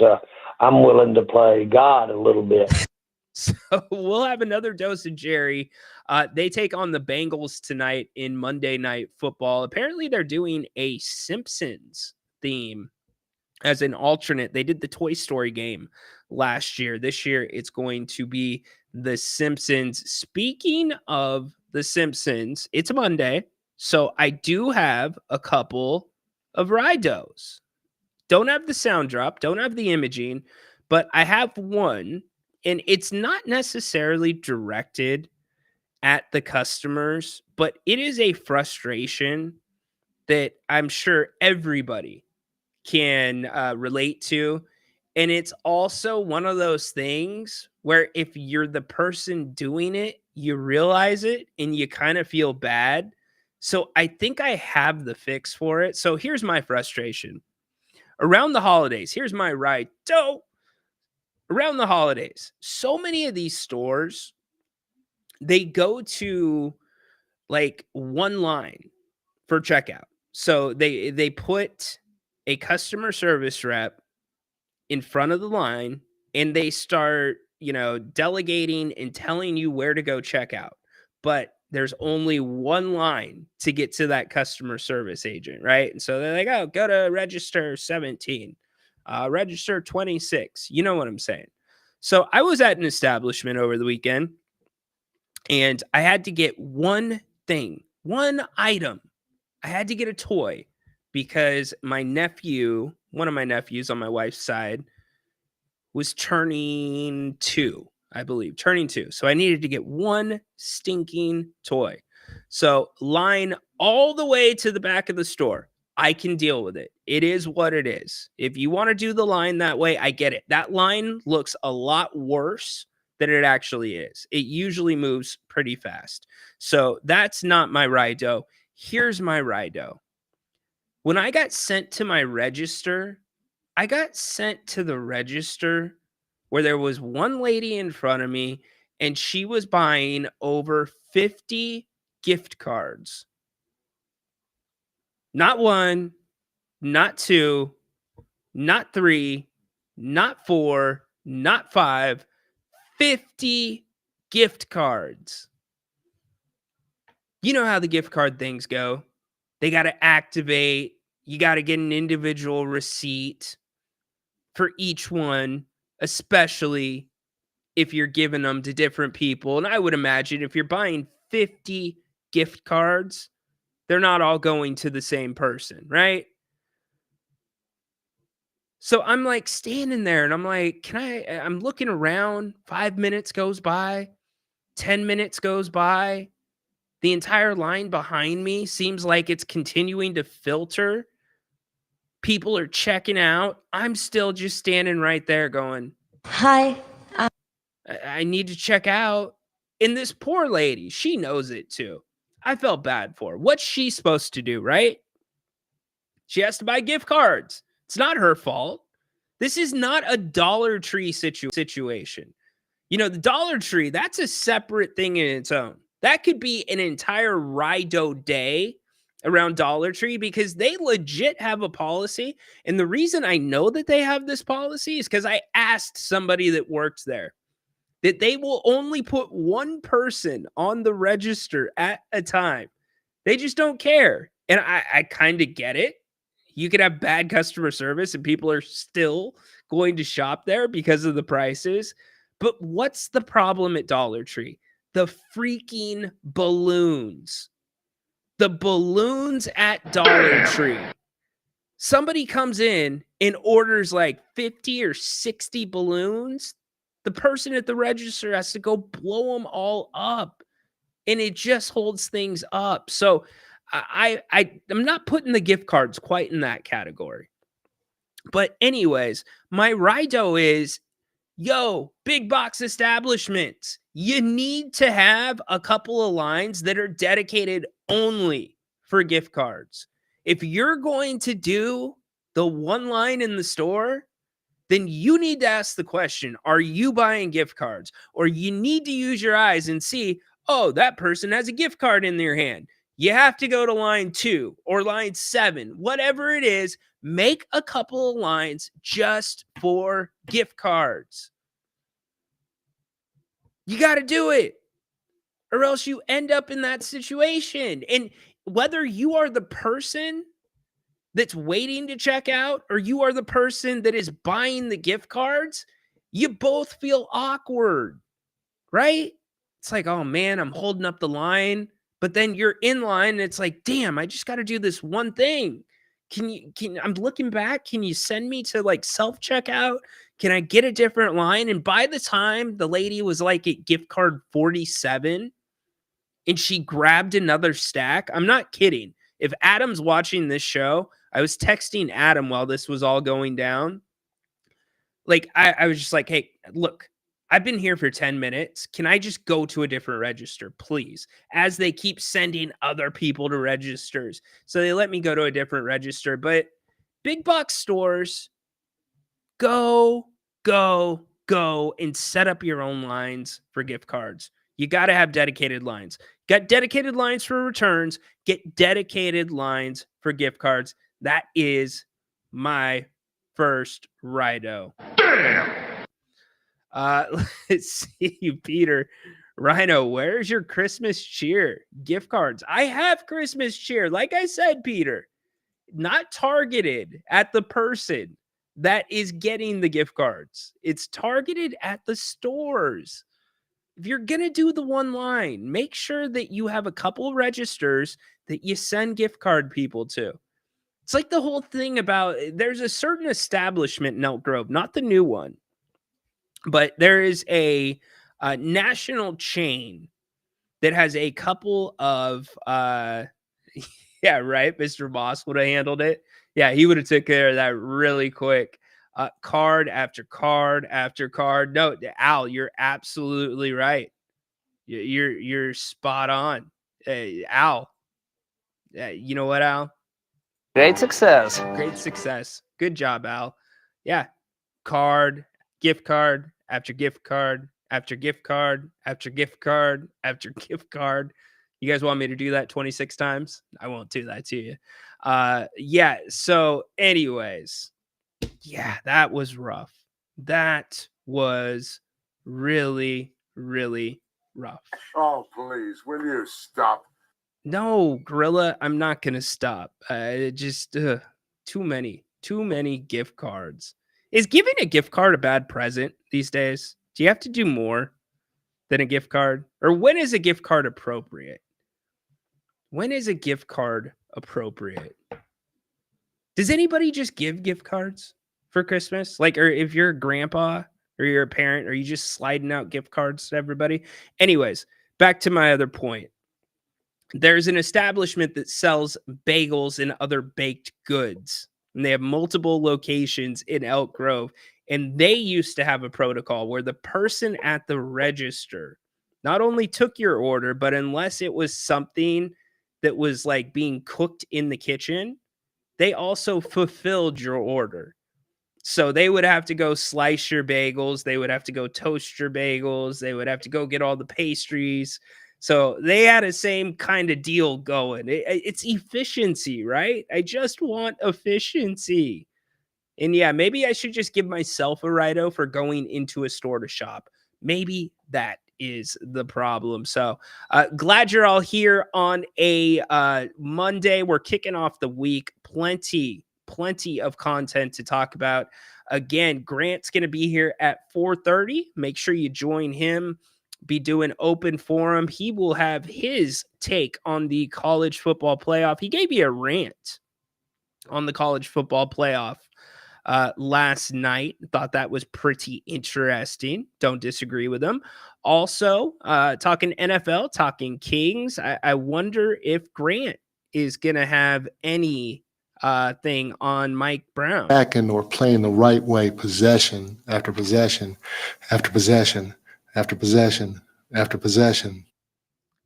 I'm willing to play God a little bit. So we'll have another dose of Jerry. They take on the Bengals tonight in Monday Night Football. Apparently, they're doing a Simpsons theme as an alternate. They did the Toy Story game last year. This year, it's going to be the Simpsons. Speaking of the Simpsons, it's Monday, so I do have a couple of Ridos. Don't have the sound drop, don't have the imaging, but I have one. And it's not necessarily directed at the customers, but it is a frustration that I'm sure everybody can relate to. And it's also one of those things where if you're the person doing it, you realize it and you kind of feel bad. So I think I have the fix for it. So here's my frustration. Around the holidays, here's my ride. Around the holidays, so many of these stores, they go to like one line for checkout. So they put a customer service rep in front of the line and they start, delegating and telling you where to go check out. But there's only one line to get to that customer service agent, right? And so they're like, oh, go to register 17. Register 26. You know what I'm saying? So I was at an establishment over the weekend and I had to get one thing, one item. I had to get a toy because my nephew, one of my nephews on my wife's side, was turning 2, I believe, turning 2. So I needed to get one stinking toy. So line all the way to the back of the store. I can deal with it. It is what it is. If you want to do the line that way, I get it. That line looks a lot worse than it actually is. It usually moves pretty fast. So that's not my Rido. Here's my Rido. When I got sent to my register, I got sent to the register where there was one lady in front of me and she was buying over 50 gift cards. Not 1, not 2, not 3, not 4, not 5, 50 gift cards. You know how the gift card things go. They got to activate. You got to get an individual receipt for each one, especially if you're giving them to different people. And I would imagine if you're buying 50 gift cards, they're not all going to the same person, right? So I'm like standing there and I'm like, I'm looking around. 5 minutes goes by, 10 minutes goes by. The entire line behind me seems like it's continuing to filter. People are checking out. I'm still just standing right there going, hi, I need to check out. And this poor lady, she knows it too. I felt bad for her. What's she supposed to do, right? She has to buy gift cards. It's not her fault. This is not a Dollar Tree situation. The Dollar Tree, that's a separate thing in its own. That could be an entire Rido day around Dollar Tree because they legit have a policy. And the reason I know that they have this policy is because I asked somebody that works there that they will only put one person on the register at a time. They just don't care. And I kind of get it. You could have bad customer service and people are still going to shop there because of the prices. But what's the problem at Dollar Tree? The freaking balloons. The balloons at Dollar Tree. Somebody comes in and orders like 50 or 60 balloons. The person at the register has to go blow them all up. And it just holds things up. So I'm not putting the gift cards quite in that category. But anyways, my Rido is, yo, big box establishments, you need to have a couple of lines that are dedicated only for gift cards. If you're going to do the one line in the store, then you need to ask the question, are you buying gift cards? Or you need to use your eyes and see, oh, that person has a gift card in their hand. You have to go to line 2 or line 7, whatever it is, make a couple of lines just for gift cards. You got to do it, or else you end up in that situation. And whether you are the person that's waiting to check out or you are the person that is buying the gift cards, you both feel awkward, right? It's like, oh man, I'm holding up the line, but then you're in line and it's like, damn, I just got to do this one thing. I'm looking back. Can you send me to like self-checkout? Can I get a different line? And by the time the lady was like at gift card 47 and she grabbed another stack, I'm not kidding. If Adam's watching this show, I was texting Adam while this was all going down. Like, I was just like, hey, look, I've been here for 10 minutes. Can I just go to a different register, please? As they keep sending other people to registers. So they let me go to a different register. But big box stores, go and set up your own lines for gift cards. You got to have dedicated lines. Got dedicated lines for returns. Get dedicated lines for gift cards. That is my first Rido. Damn! Let's see, Peter. Rhino, where's your Christmas cheer? Gift cards. I have Christmas cheer. Like I said, Peter, not targeted at the person that is getting the gift cards. It's targeted at the stores. If you're going to do the one line, make sure that you have a couple registers that you send gift card people to. It's like the whole thing about there's a certain establishment in Elk Grove, not the new one, but there is a national chain that has a couple of, yeah, right. Mr. Moss would have handled it. Yeah, he would have took care of that really quick. Card after card after card. No, Al, you're absolutely right. You're spot on. Al, you know what, Al? Great success. Great success. Good job, Al. Yeah. Card, gift card, after gift card, after gift card, after gift card, after gift card. You guys want me to do that 26 times? I won't do that to you. Yeah. So anyways, yeah, that was rough. That was really, really rough. Oh, please, will you stop? No, Gorilla, I'm not going to stop. Just too many gift cards. Is giving a gift card a bad present these days? Do you have to do more than a gift card? Or when is a gift card appropriate? When is a gift card appropriate? Does anybody just give gift cards for Christmas? Like, or if you're a grandpa or you're a parent, are you just sliding out gift cards to everybody? Anyways, back to my other point. There's an establishment that sells bagels and other baked goods, and they have multiple locations in Elk Grove. And they used to have a protocol where the person at the register not only took your order, but unless it was something that was like being cooked in the kitchen, they also fulfilled your order. So they would have to go slice your bagels. They would have to go toast your bagels. They would have to go get all the pastries. So they had a same kind of deal going. It's efficiency, right? I just want efficiency. And yeah, maybe I should just give myself a write-off for going into a store to shop. Maybe that is the problem. So glad you're all here on a Monday. We're kicking off the week. Plenty of content to talk about. Again, Grant's going to be here at 4:30. Make sure you join him. Be doing open forum. He will have his take on the college football playoff. He gave you a rant on the college football playoff last night. Thought that was pretty interesting. Don't disagree with him. Also, talking NFL, talking Kings. I wonder if Grant is going to have any thing on Mike Brown. Backing or playing the right way, possession after possession after possession after possession after possession. I'm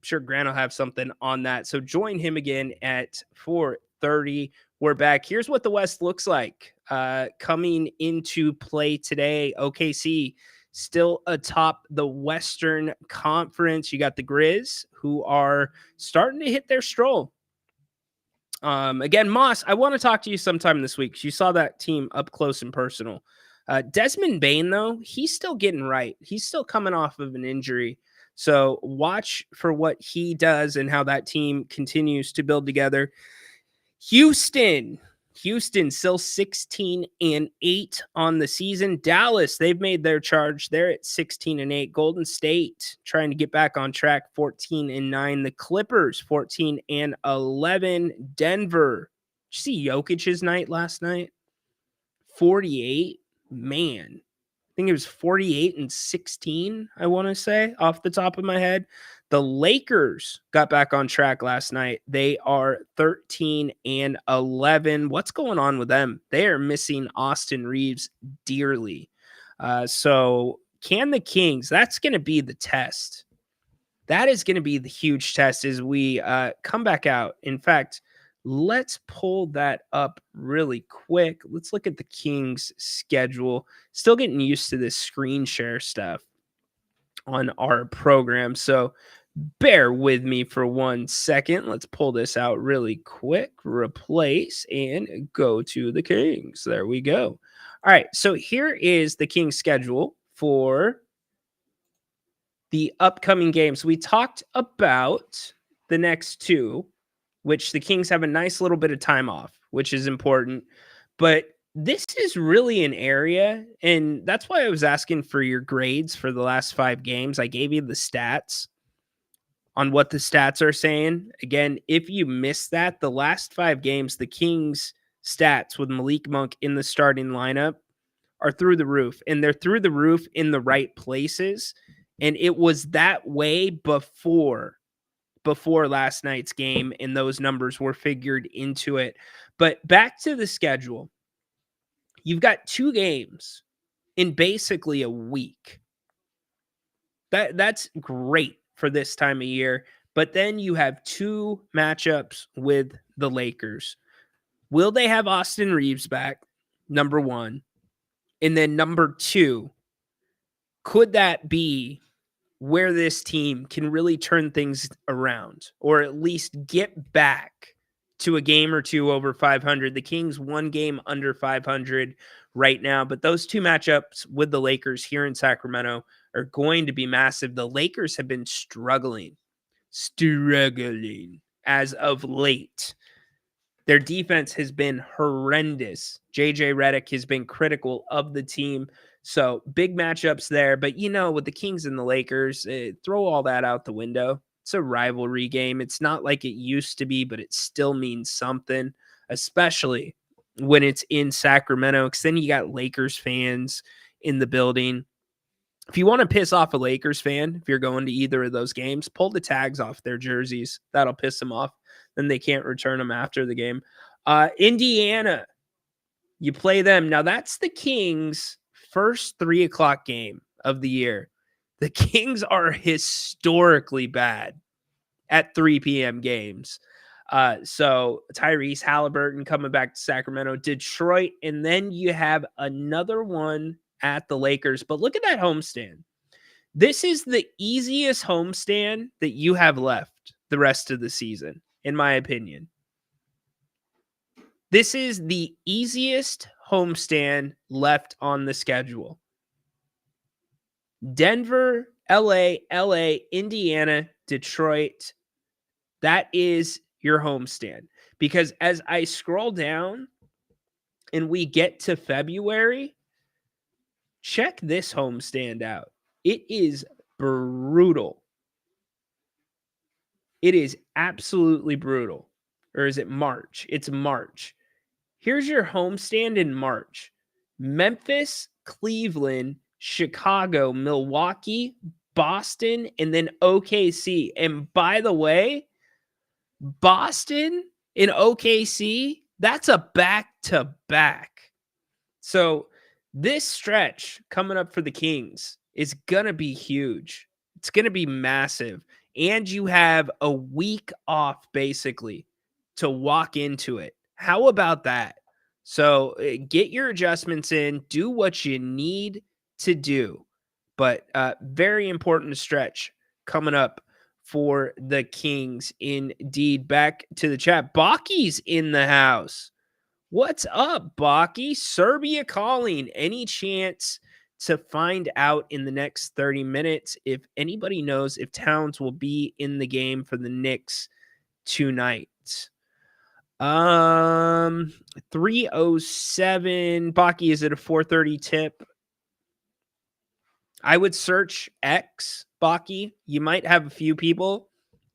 sure Grant will have something on that. So join him again at 4:30. We're back. Here's what the West looks like coming into play today. OKC still atop the Western Conference. You got the Grizz, who are starting to hit their stroll. Again, Moss, I want to talk to you sometime this week. You saw that team up close and personal. Desmond Bane, though, he's still getting right. He's still coming off of an injury. So watch for what he does and how that team continues to build together. Houston still 16-8 on the season. Dallas, they've made their charge. They're at 16-8. Golden State trying to get back on track, 14-9. The Clippers, 14-11. Denver, did you see Jokic's night last night? 48. Man, I think it was 48-16, I want to say, off the top of my head. The Lakers got back on track last night. They are 13-11. What's going on with them? They are missing Austin Reeves dearly. So can the Kings, that's going to be the test. That is going to be the huge test as we come back out. In fact, let's pull that up really quick. Let's look at the Kings schedule. Still getting used to this screen share stuff on our program. So bear with me for 1 second. Let's pull this out really quick. Replace and go to the Kings. There we go. All right. So here is the Kings schedule for the upcoming games. We talked about the next two, which the Kings have a nice little bit of time off, which is important. But this is really an area, and that's why I was asking for your grades for the last 5 games. I gave you the stats on what the stats are saying. Again, if you missed that, the last 5 games, the Kings stats with Malik Monk in the starting lineup are through the roof, and they're through the roof in the right places. And it was that way before last night's game, and those numbers were figured into it. But back to the schedule. You've got 2 games in basically a week. That's great for this time of year. But then you have 2 matchups with the Lakers. Will they have Austin Reeves back? Number 1. And then number 2, could that be where this team can really turn things around, or at least get back to a game or 2 over 500? The Kings 1 game under 500 right now, but those 2 matchups with the Lakers here in Sacramento are going to be massive. The Lakers have been struggling as of late. Their defense has been horrendous. JJ Redick has been critical of the team. So big matchups there. But, with the Kings and the Lakers, throw all that out the window. It's a rivalry game. It's not like it used to be, but it still means something, especially when it's in Sacramento, because then you got Lakers fans in the building. If you want to piss off a Lakers fan, if you're going to either of those games, pull the tags off their jerseys. That'll piss them off. Then they can't return them after the game. Indiana, you play them. Now, that's the Kings' first 3 o'clock game of the year. The Kings are historically bad at 3 p.m. games. So Tyrese Halliburton coming back to Sacramento, Detroit, and then you have another one at the Lakers. But look at that homestand. This is the easiest homestand that you have left the rest of the season, in my opinion. This is the easiest homestand left on the schedule. Denver, LA, Indiana, Detroit. That is your homestand. Because as I scroll down and we get to February, check this homestand out. It is brutal. It is absolutely brutal. Or is it March? It's March. Here's your homestand in March. Memphis, Cleveland, Chicago, Milwaukee, Boston, and then OKC. And by the way, Boston and OKC, that's a back-to-back. So this stretch coming up for the Kings is going to be huge. It's going to be massive. And you have a week off, basically, to walk into it. How about that? So get your adjustments in. Do what you need to do. But very important stretch coming up for the Kings indeed. Back to the chat. Baki's in the house. What's up, Baki? Serbia calling. Any chance to find out in the next 30 minutes if anybody knows if Towns will be in the game for the Knicks tonight? 3:07. Baki, is it a 4:30 tip? I would search X, Baki. You might have a few people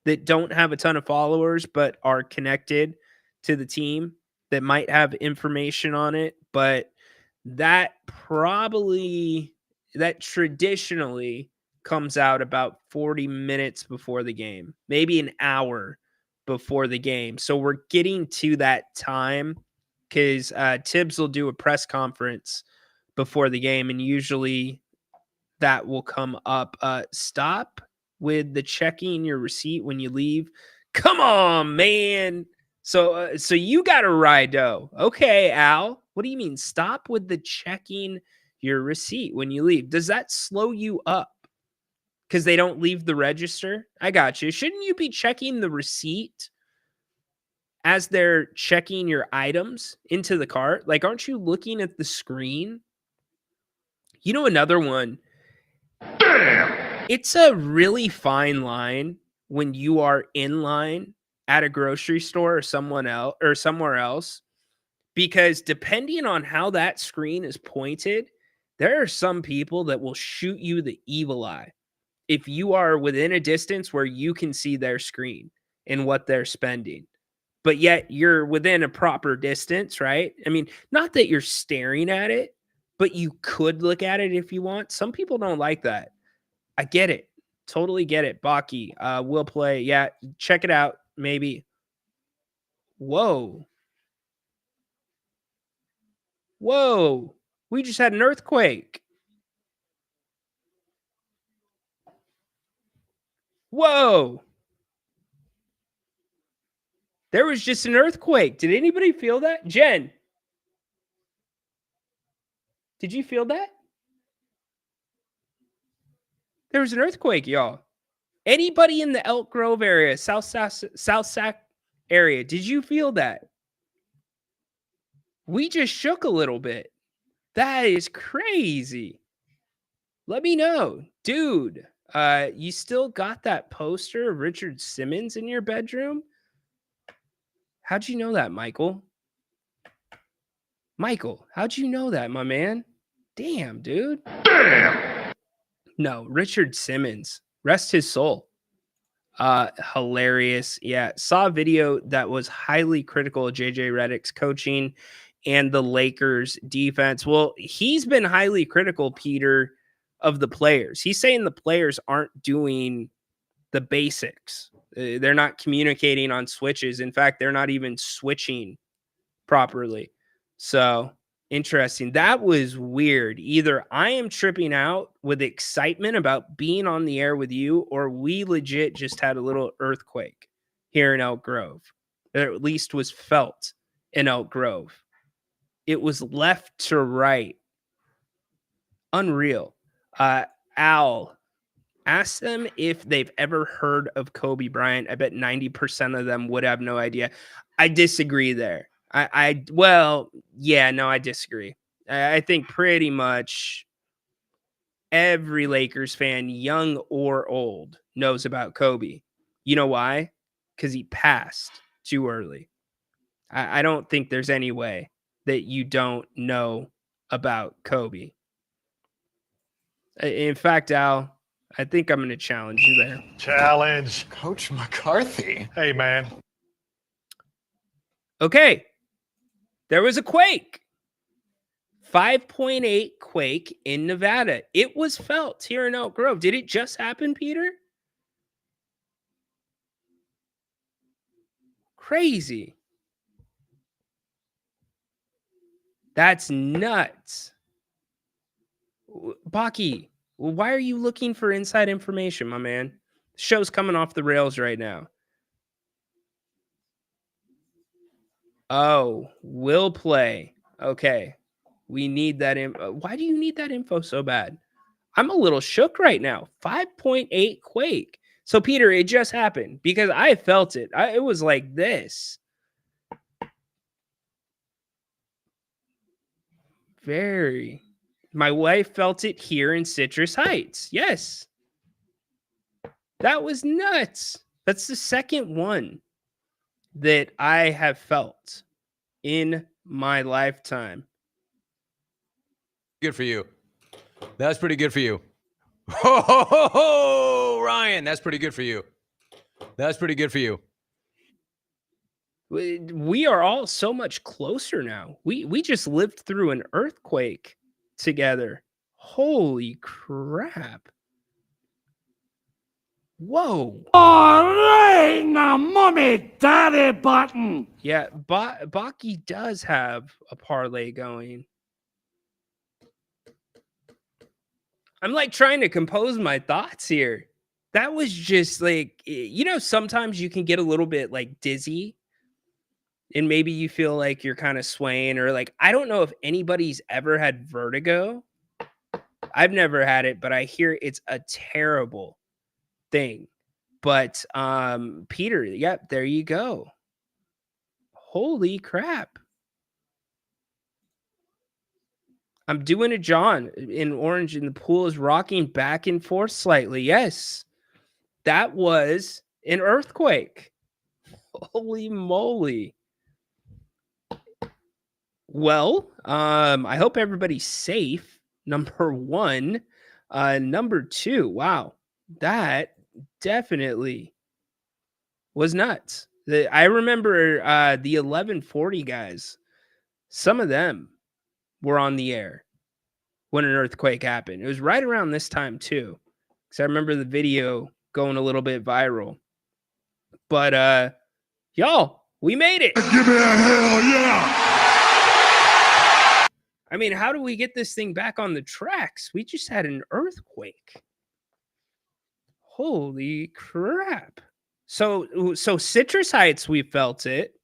that don't have a ton of followers but are connected to the team that might have information on it. But that traditionally comes out about 40 minutes before the game, maybe an hour before the game. So we're getting to that time because Tibbs will do a press conference before the game, and usually that will come up. Stop with the checking your receipt when you leave. Come on, man. So you got a rido. Okay, Al. What do you mean? Stop with the checking your receipt when you leave. Does that slow you up? Because they don't leave the register? I got you. Shouldn't you be checking the receipt as they're checking your items into the cart? Like, aren't you looking at the screen? You know, another one. Damn! It's a really fine line when you are in line at a grocery store or somewhere else, because depending on how that screen is pointed, there are some people that will shoot you the evil eye if you are within a distance where you can see their screen and what they're spending, but yet you're within a proper distance, right? I mean, not that you're staring at it, but you could look at it if you want. Some people don't like that. I get it. Totally get it. Baki, will play. Yeah, check it out. Maybe. Whoa. We just had an earthquake. Whoa. There was just an earthquake. Did anybody feel that? Jen, did you feel that? There was an earthquake, y'all. Anybody in the Elk Grove area, South Sac area, did you feel that? We just shook a little bit. That is crazy. Let me know. Dude, you still got that poster of Richard Simmons in your bedroom? How'd you know that, Michael? Michael, how'd you know that, my man? Damn, dude. Damn. No, Richard Simmons. Rest his soul. Hilarious. Yeah. Saw a video that was highly critical of JJ Redick's coaching and the Lakers defense. Well, he's been highly critical, Peter, of the players. He's saying the players aren't doing the basics. They're not communicating on switches. In fact, they're not even switching properly. So interesting. That was weird. Either I am tripping out with excitement about being on the air with you, or we legit just had a little earthquake here in Elk Grove. Or at least was felt in Elk Grove. It was left to right. Unreal. Al, Ask them if they've ever heard of Kobe Bryant. I bet 90% of them would have no idea. I disagree there. I disagree. I think pretty much every Lakers fan, young or old, knows about Kobe. You know why? Because he passed too early. I don't think there's any way that you don't know about Kobe. In fact, Al, I think I'm going to challenge you there. Challenge. Coach McCarthy. Hey, man. Okay. There was a quake. 5.8 quake in Nevada. It was felt here in Elk Grove. Did it just happen, Peter? Crazy. That's nuts. Baki, why are you looking for inside information, my man? The show's coming off the rails right now. Oh, will play. Okay. We need that info. Why do you need that info so bad? I'm a little shook right now. 5.8 quake. So, Peter, it just happened because I felt it. It was like this. Very. My wife felt it here in Citrus Heights. Yes. That was nuts. That's the second one that I have felt in my lifetime. Good for you. That's pretty good for you. Ho, ho, ho, ho, Ryan, that's pretty good for you. That's pretty good for you. We are all so much closer now. We just lived through an earthquake together. Holy crap. Whoa. Now, mommy, daddy button. Yeah, Baki does have a parlay going. I'm like trying to compose my thoughts here. That was just like, sometimes you can get a little bit like dizzy and maybe you feel like you're kind of swaying, or like, I don't know if anybody's ever had vertigo. I've never had it, but I hear it's a terrible thing. But Peter, yep, there you go. Holy crap. I'm doing a John in orange and the pool is rocking back and forth slightly. Yes, that was an earthquake. Holy moly. Well, I hope everybody's safe. Number one. Number two, wow, that definitely was nuts. I remember the 1140 guys. Some of them were on the air when an earthquake happened. It was right around this time too, because I remember the video going a little bit viral. But y'all, we made it. Give me a hell yeah. I mean, how do we get this thing back on the tracks? We just had an earthquake. Holy crap. So Citrus Heights, we felt it.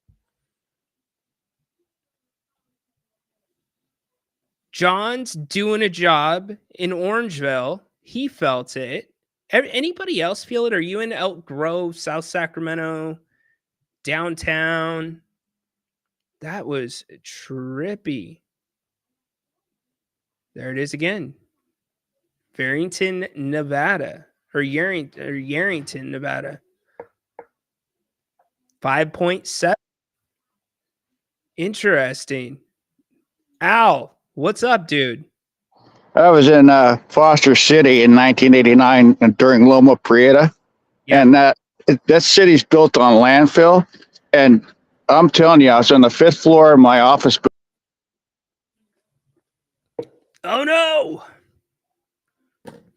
John's doing a job in Orangeville. He felt it. Anybody else feel it? Are you in Elk Grove, South Sacramento, downtown? That was trippy. There it is again. Farrington, Nevada. Or Yarrington, Nevada. 5.7. Interesting. Al, what's up, dude? I was in Foster City in 1989 during Loma Prieta, and that city's built on landfill. And I'm telling you, I was on the 5th floor of my office. Oh no!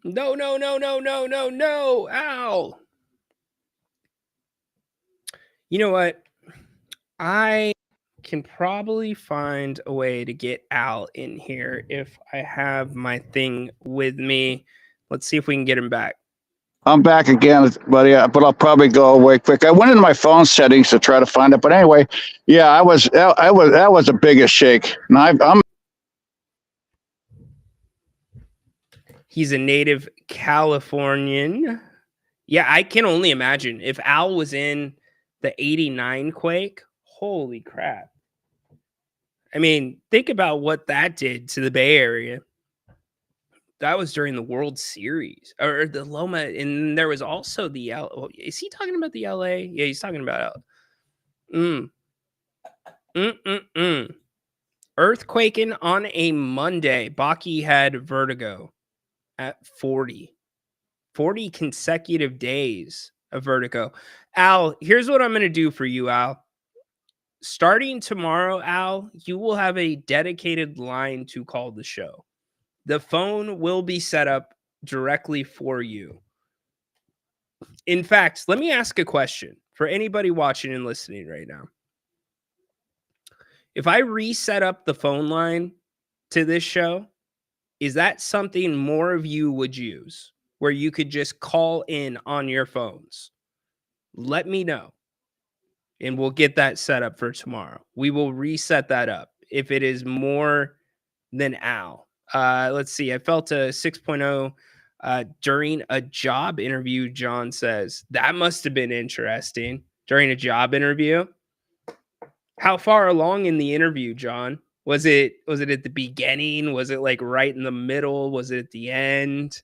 No! Ow! You know what? I can probably find a way to get Al in here if I have my thing with me. Let's see if we can get him back. I'm back again, but I'll probably go away quick. I went into my phone settings to try to find it, but anyway, yeah, that was the biggest shake. And I'm He's a native Californian. Yeah, I can only imagine if Al was in the 89 quake. Holy crap. I mean, think about what that did to the Bay Area. That was during the World Series or the Loma. And there was also the L. Is he talking about the LA? Yeah, he's talking about earthquaking on a Monday. Baki had vertigo at 40 consecutive days of vertigo. Al, here's what I'm going to do for you, Al. Starting tomorrow, Al, you will have a dedicated line to call the show. The phone will be set up directly for you. In fact, let me ask a question for anybody watching and listening right now. If I reset up the phone line to this show, is that something more of you would use where you could just call in on your phones? Let me know and we'll get that set up for tomorrow. We will reset that up if it is more than Al. Let's see. I felt a 6.0 during a job interview, John says. That must have been interesting. During a job interview? How far along in the interview, John? Was it at the beginning? Was it like right in the middle? Was it at the end?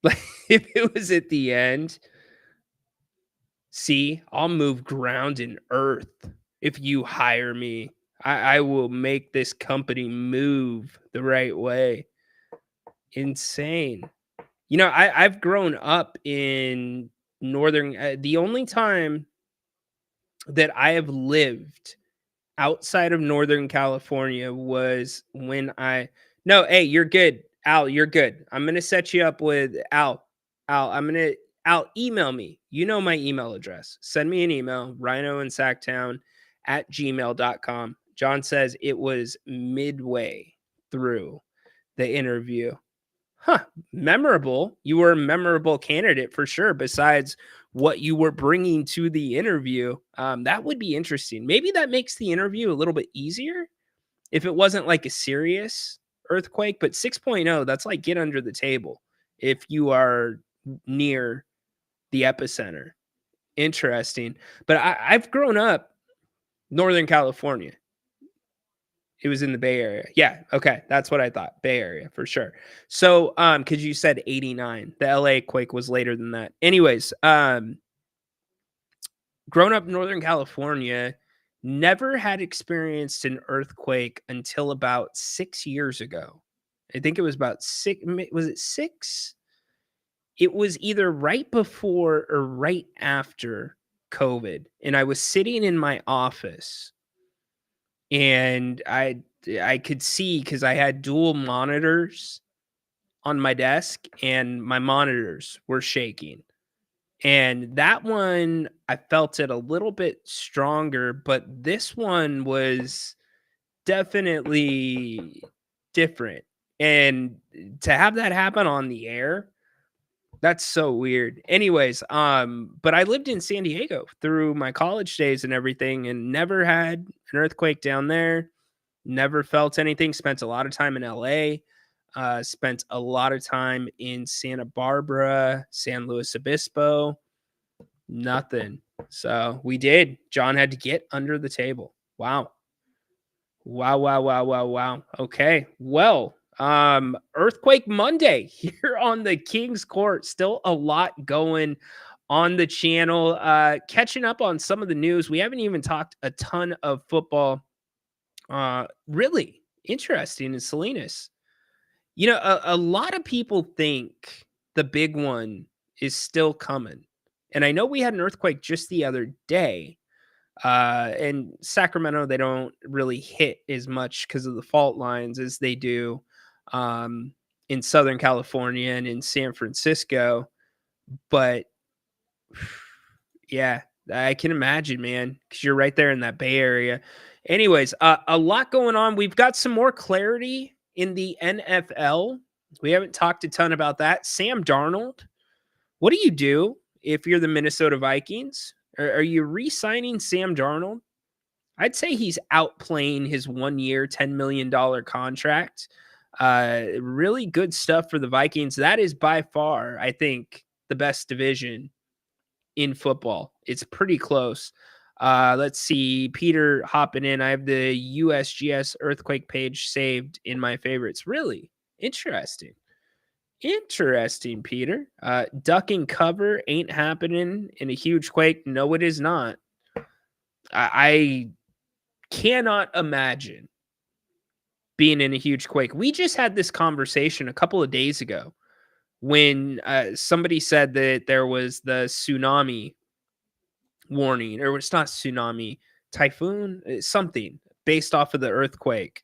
Like if it was at the end, see, I'll move ground and earth if you hire me. I will make this company move the right way. Insane. You know, I've grown up in northern. The only time that I have lived outside of Northern California was when No, hey, you're good. Al, you're good. I'm going to set you up with Al. Al, email me. You know my email address. Send me an email, rhinoandsacktown@gmail.com. John says it was midway through the interview. Huh, memorable. You were a memorable candidate for sure, besides what you were bringing to the interview. That would be interesting. Maybe that makes the interview a little bit easier if it wasn't like a serious earthquake, but 6.0, that's like get under the table if you are near the epicenter. Interesting. But I've grown up Northern California. It was in the Bay Area. Yeah. Okay. That's what I thought. Bay Area for sure. So, cause you said 89, the LA quake was later than that. Anyways, grown up in Northern California, never had experienced an earthquake until about 6 years ago. I think it was about 6. Was it 6? It was either right before or right after COVID. And I was sitting in my office and I could see because I had dual monitors on my desk and my monitors were shaking. And that one, I felt it a little bit stronger, but this one was definitely different. And to have that happen on the air, that's so weird. Anyways, but I lived in San Diego through my college days and everything and never had an earthquake down there. Never felt anything. Spent a lot of time in LA. Spent a lot of time in Santa Barbara, San Luis Obispo. Nothing. So we did. John had to get under the table. Wow. Wow. Okay. Well, Earthquake Monday here on the King's Court. Still a lot going on the channel. Catching up on some of the news. We haven't even talked a ton of football. Really interesting in Salinas. You know, a lot of people think the big one is still coming. And I know we had an earthquake just the other day. And Sacramento, they don't really hit as much because of the fault lines as they do in Southern California and in San Francisco. But yeah, I can imagine, man, because you're right there in that Bay Area. Anyways, a lot going on. We've got some more clarity in the NFL. We haven't talked a ton about that. Sam Darnold, what do you do if you're the Minnesota Vikings? Are you re-signing Sam Darnold? I'd say he's outplaying his 1-year, $10 million contract. Really good stuff for the Vikings. That is by far, I think, the best division in football. It's pretty close. Let's see. Peter hopping in. I have the USGS earthquake page saved in my favorites. Really interesting. Interesting, Peter. Ducking cover ain't happening in a huge quake. No, it is not. I cannot imagine being in a huge quake. We just had this conversation a couple of days ago when somebody said that there was the tsunami warning, or it's not tsunami, typhoon, something based off of the earthquake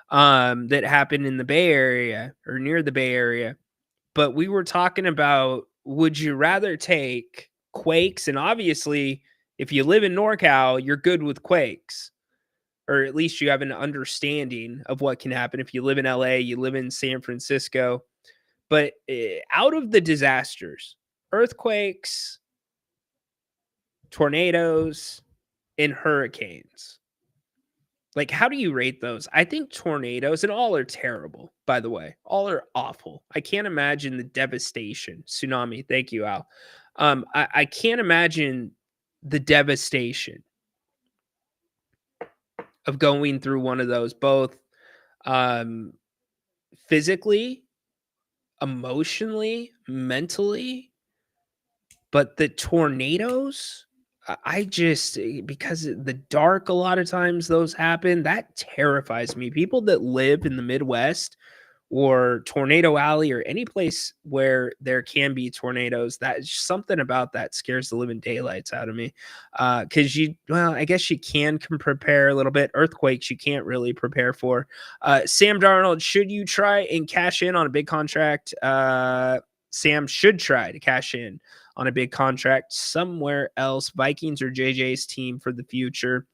that happened in the Bay Area or near the Bay Area. But we were talking about, would you rather take quakes? And obviously, if you live in NorCal, you're good with quakes, or at least you have an understanding of what can happen. If you live in LA, you live in San Francisco. But out of the disasters, earthquakes, tornadoes, and hurricanes, like, how do you rate those? I think tornadoes, and all are terrible, by the way. All are awful. I can't imagine the devastation. Tsunami. Thank you, Al. I can't imagine the devastation of going through one of those, both physically, emotionally, mentally. But the tornadoes, I just, because the dark, a lot of times those happen, that terrifies me. People that live in the Midwest or Tornado Alley or any place where there can be tornadoes, that something about that scares the living daylights out of me. Because I guess you can prepare a little bit. Earthquakes you can't really prepare for. Sam Darnold, should you try and cash in on a big contract? Sam should try to cash in on a big contract somewhere else. Vikings or JJ's team for the future.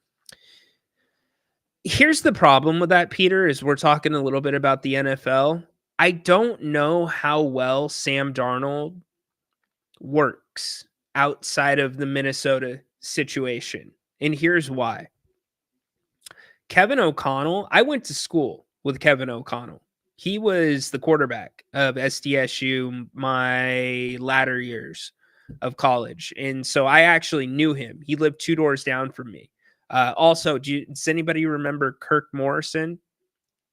Here's the problem with that, Peter, is we're talking a little bit about the NFL. I don't know how well Sam Darnold works outside of the Minnesota situation. And here's why. Kevin O'Connell, I went to school with Kevin O'Connell. He was the quarterback of SDSU my latter years of college. And so I actually knew him. He lived 2 doors down from me. Also, does anybody remember Kirk Morrison?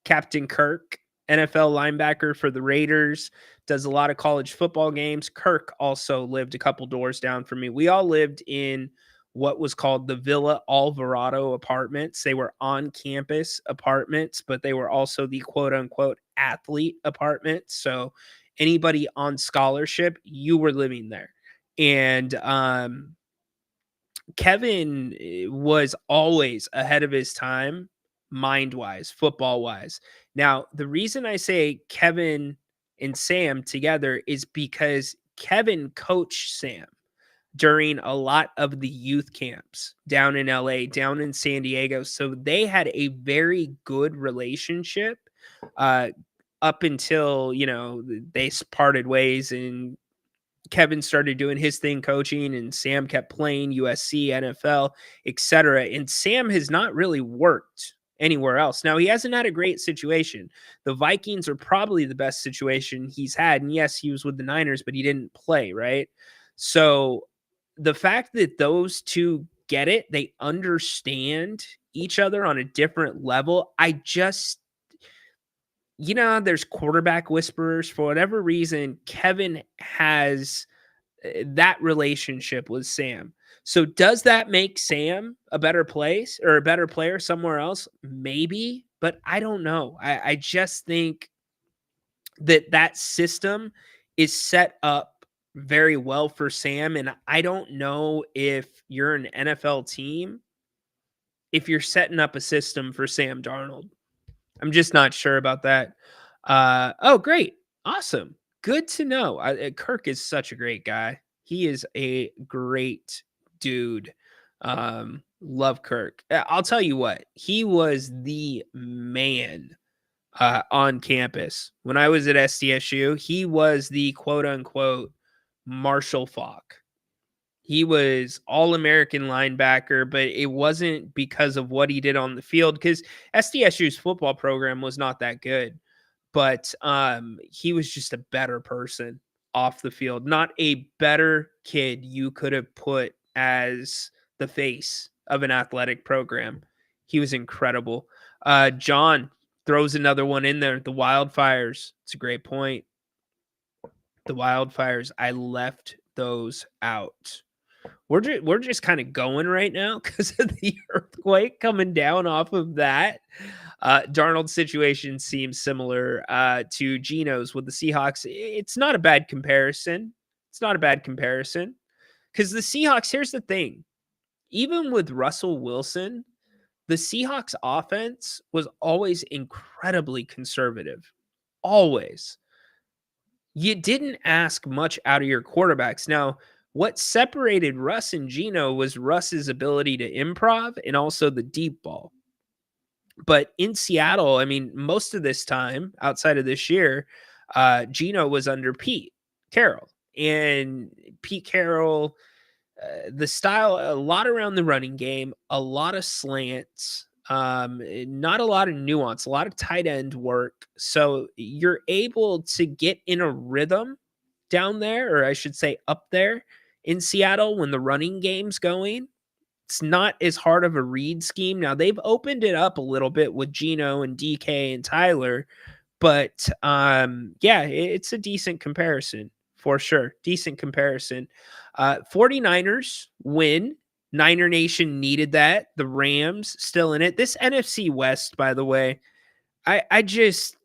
Captain Kirk, NFL linebacker for the Raiders, does a lot of college football games. Kirk also lived a couple doors down from me. We all lived in what was called the Villa Alvarado apartments. They were on-campus apartments, but they were also the quote-unquote athlete apartments. So anybody on scholarship, you were living there. And Kevin was always ahead of his time, mind-wise, football-wise. Now, the reason I say Kevin and Sam together is because Kevin coached Sam during a lot of the youth camps down in LA, down in San Diego. So they had a very good relationship up until, they parted ways and Kevin started doing his thing coaching and Sam kept playing USC, NFL, etc. And Sam has not really worked anywhere else. Now, he hasn't had a great situation. The Vikings are probably the best situation he's had. And yes, he was with the Niners, but he didn't play, right? So the fact that those two get it, they understand each other on a different level. I just, there's quarterback whisperers. For whatever reason, Kevin has that relationship with Sam. So does that make Sam a better place or a better player somewhere else? Maybe, but I don't know. I just think that system is set up very well for Sam. And I don't know if you're an NFL team, if you're setting up a system for Sam Darnold. I'm just not sure about that. Oh, great. Awesome. Good to know. Kirk is such a great guy. He is a great dude. Love Kirk. I'll tell you what, he was the man on campus. When I was at SDSU, he was the quote unquote Marshall Faulk. He was all-American linebacker, but it wasn't because of what he did on the field, because SDSU's football program was not that good. but he was just a better person off the field. Not a better kid you could have put as the face of an athletic program. He was incredible. John throws another one in there. The Wildfires. It's a great point. The Wildfires. I left those out. We're just kind of going right now because of the earthquake coming down off of that. Darnold's situation seems similar to Geno's with the Seahawks. It's not a bad comparison. It's not a bad comparison because the Seahawks, here's the thing. Even with Russell Wilson, the Seahawks offense was always incredibly conservative. Always. You didn't ask much out of your quarterbacks. Now, what separated Russ and Geno was Russ's ability to improv and also the deep ball. But in Seattle, I mean, most of this time outside of this year, Geno was under Pete Carroll. And Pete Carroll, the style, a lot around the running game, a lot of slants, not a lot of nuance, a lot of tight end work. So you're able to get in a rhythm down there, or I should say up there in Seattle when the running game's going. It's not as hard of a read scheme. Now, they've opened it up a little bit with Geno and DK and Tyler, but yeah, it's a decent comparison for sure. Decent comparison. 49ers win. Niner Nation needed that. The Rams still in it. This NFC West, by the way, I just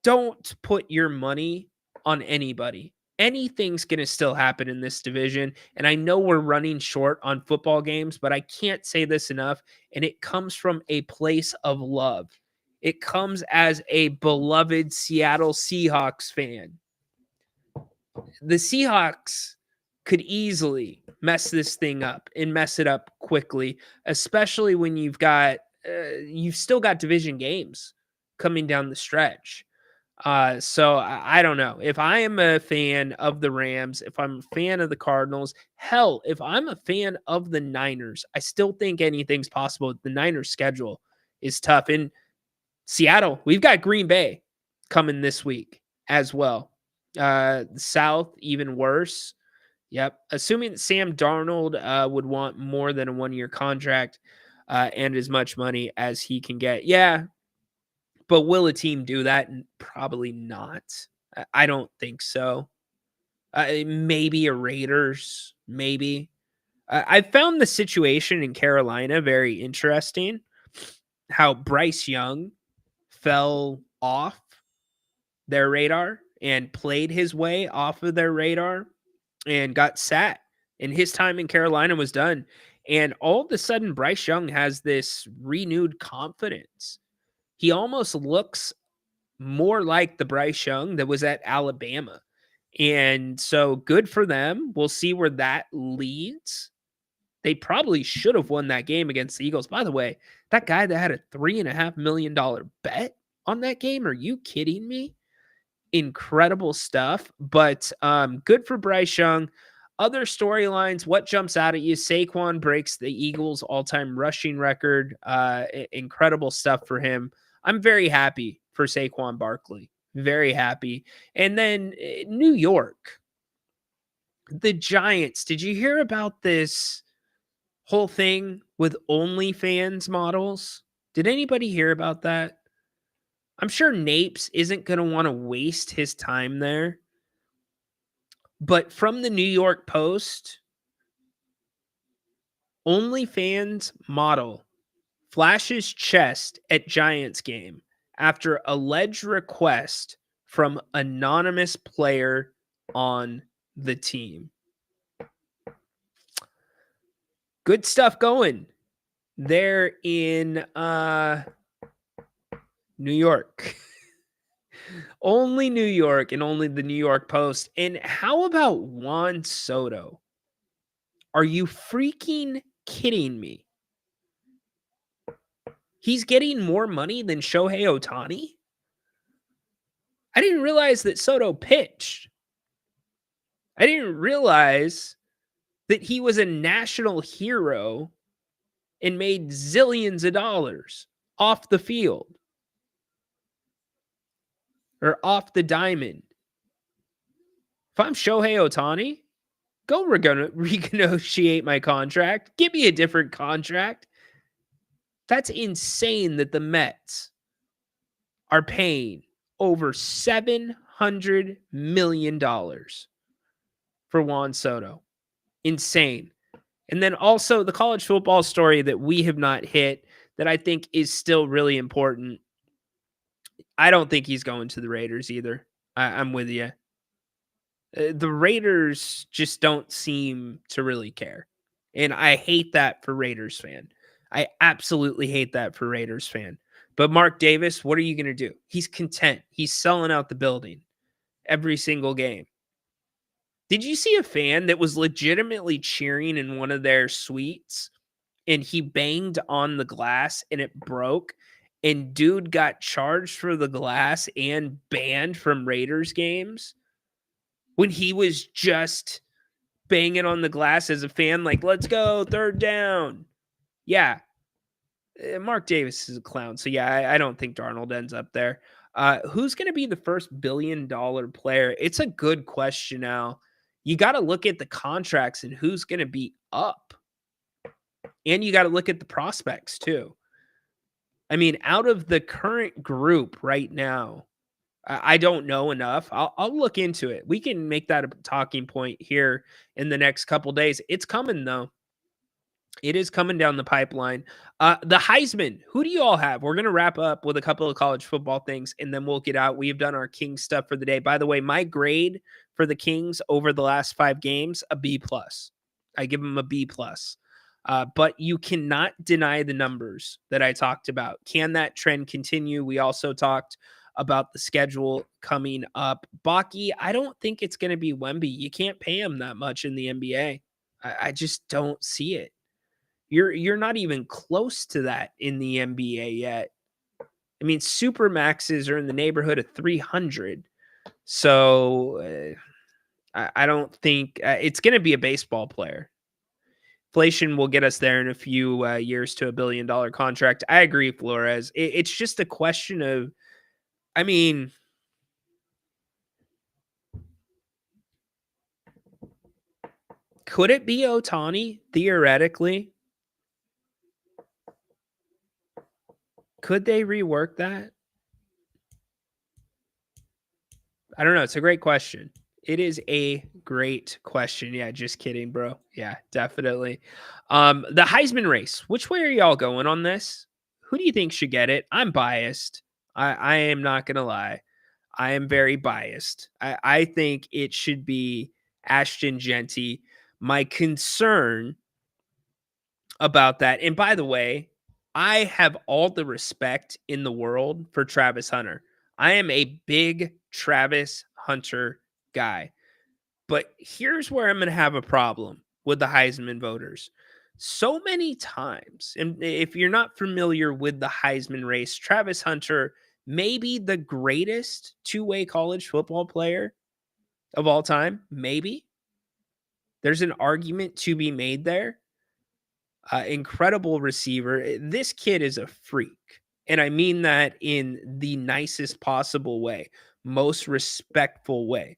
don't put your money on anybody. Anything's going to still happen in this division. And I know we're running short on football games, but I can't say this enough. And it comes from a place of love. It comes as a beloved Seattle Seahawks fan. The Seahawks could easily mess this thing up and mess it up quickly, especially when you've still got division games coming down the stretch. So I don't know. If I am a fan of the Rams, if I'm a fan of the Cardinals, hell, if I'm a fan of the Niners, I still think anything's possible. The Niners schedule is tough. In Seattle, we've got Green Bay coming this week as well. The South, even worse. Yep. Assuming that Sam Darnold would want more than a 1-year contract and as much money as he can get. Yeah. But will a team do that? Probably not. I don't think so. Maybe a Raiders. Maybe. I found the situation in Carolina very interesting. How Bryce Young fell off their radar and played his way off of their radar and got sat. And his time in Carolina was done. And all of a sudden, Bryce Young has this renewed confidence. He almost looks more like the Bryce Young that was at Alabama. And so good for them. We'll see where that leads. They probably should have won that game against the Eagles. By the way, that guy that had a $3.5 million bet on that game, are you kidding me? Incredible stuff. But good for Bryce Young. Other storylines, what jumps out at you? Saquon breaks the Eagles' all-time rushing record. Incredible stuff for him. I'm very happy for Saquon Barkley. Very happy. And then New York, the Giants. Did you hear about this whole thing with OnlyFans models? Did anybody hear about that? I'm sure Napes isn't going to want to waste his time there. But from the New York Post, OnlyFans model flashes chest at Giants game after alleged request from anonymous player on the team. Good stuff going there in New York. Only New York and only the New York Post. And how about Juan Soto? Are you freaking kidding me? He's getting more money than Shohei Ohtani? I didn't realize that Soto pitched. I didn't realize that he was a national hero and made zillions of dollars off the field. or off the diamond. If I'm Shohei Ohtani, we're going to renegotiate my contract. Give me a different contract. That's insane that the Mets are paying over $700 million for Juan Soto. Insane. And then also the college football story that we have not hit that I think is still really important. I don't think he's going to the Raiders either. I'm with you. The Raiders just don't seem to really care. And I hate that for Raiders fan. I absolutely hate that for Raiders fan. But Mark Davis, what are you going to do? He's content. He's selling out the building every single game. Did you see a fan that was legitimately cheering in one of their suites and he banged on the glass and it broke and dude got charged for the glass and banned from Raiders games when he was just banging on the glass as a fan, like, let's go, third down. Yeah. Mark Davis is a clown. So, yeah, I don't think Darnold ends up there. Who's going to be the first billion-dollar player? It's a good question now. You got to look at the contracts and who's going to be up. And you got to look at the prospects, too. I mean, out of the current group right now, I don't know enough. I'll look into it. We can make that a talking point here in the next couple days. It's coming, though. It is coming down the pipeline. The Heisman, who do you all have? We're going to wrap up with a couple of college football things, and then we'll get out. We have done our Kings stuff for the day. By the way, my grade for the Kings over the last 5 games, a B+. I give them a B+. But you cannot deny the numbers that I talked about. Can that trend continue? We also talked about the schedule coming up. Baki, I don't think it's going to be Wemby. You can't pay him that much in the NBA. I just don't see it. You're not even close to that in the NBA yet. I mean, super maxes are in the neighborhood of 300. So I don't think it's going to be a baseball player. Inflation will get us there in a few years to $1 billion contract. I agree, Flores. It's just a question of, I mean, could it be Ohtani theoretically? Could they rework that? I don't know. It's a great question. It is a great question. Yeah, just kidding, bro. Yeah, definitely. The Heisman race. Which way are y'all going on this? Who do you think should get it? I'm biased. I am not going to lie. I am very biased. I think it should be Ashton Genty. My concern about that, and by the way, I have all the respect in the world for Travis Hunter. I am a big Travis Hunter guy. But here's where I'm going to have a problem with the Heisman voters. So many times, and if you're not familiar with the Heisman race, Travis Hunter may be the greatest two-way college football player of all time. Maybe. There's an argument to be made there. Incredible receiver. This kid is a freak. And I mean that in the nicest possible way, most respectful way.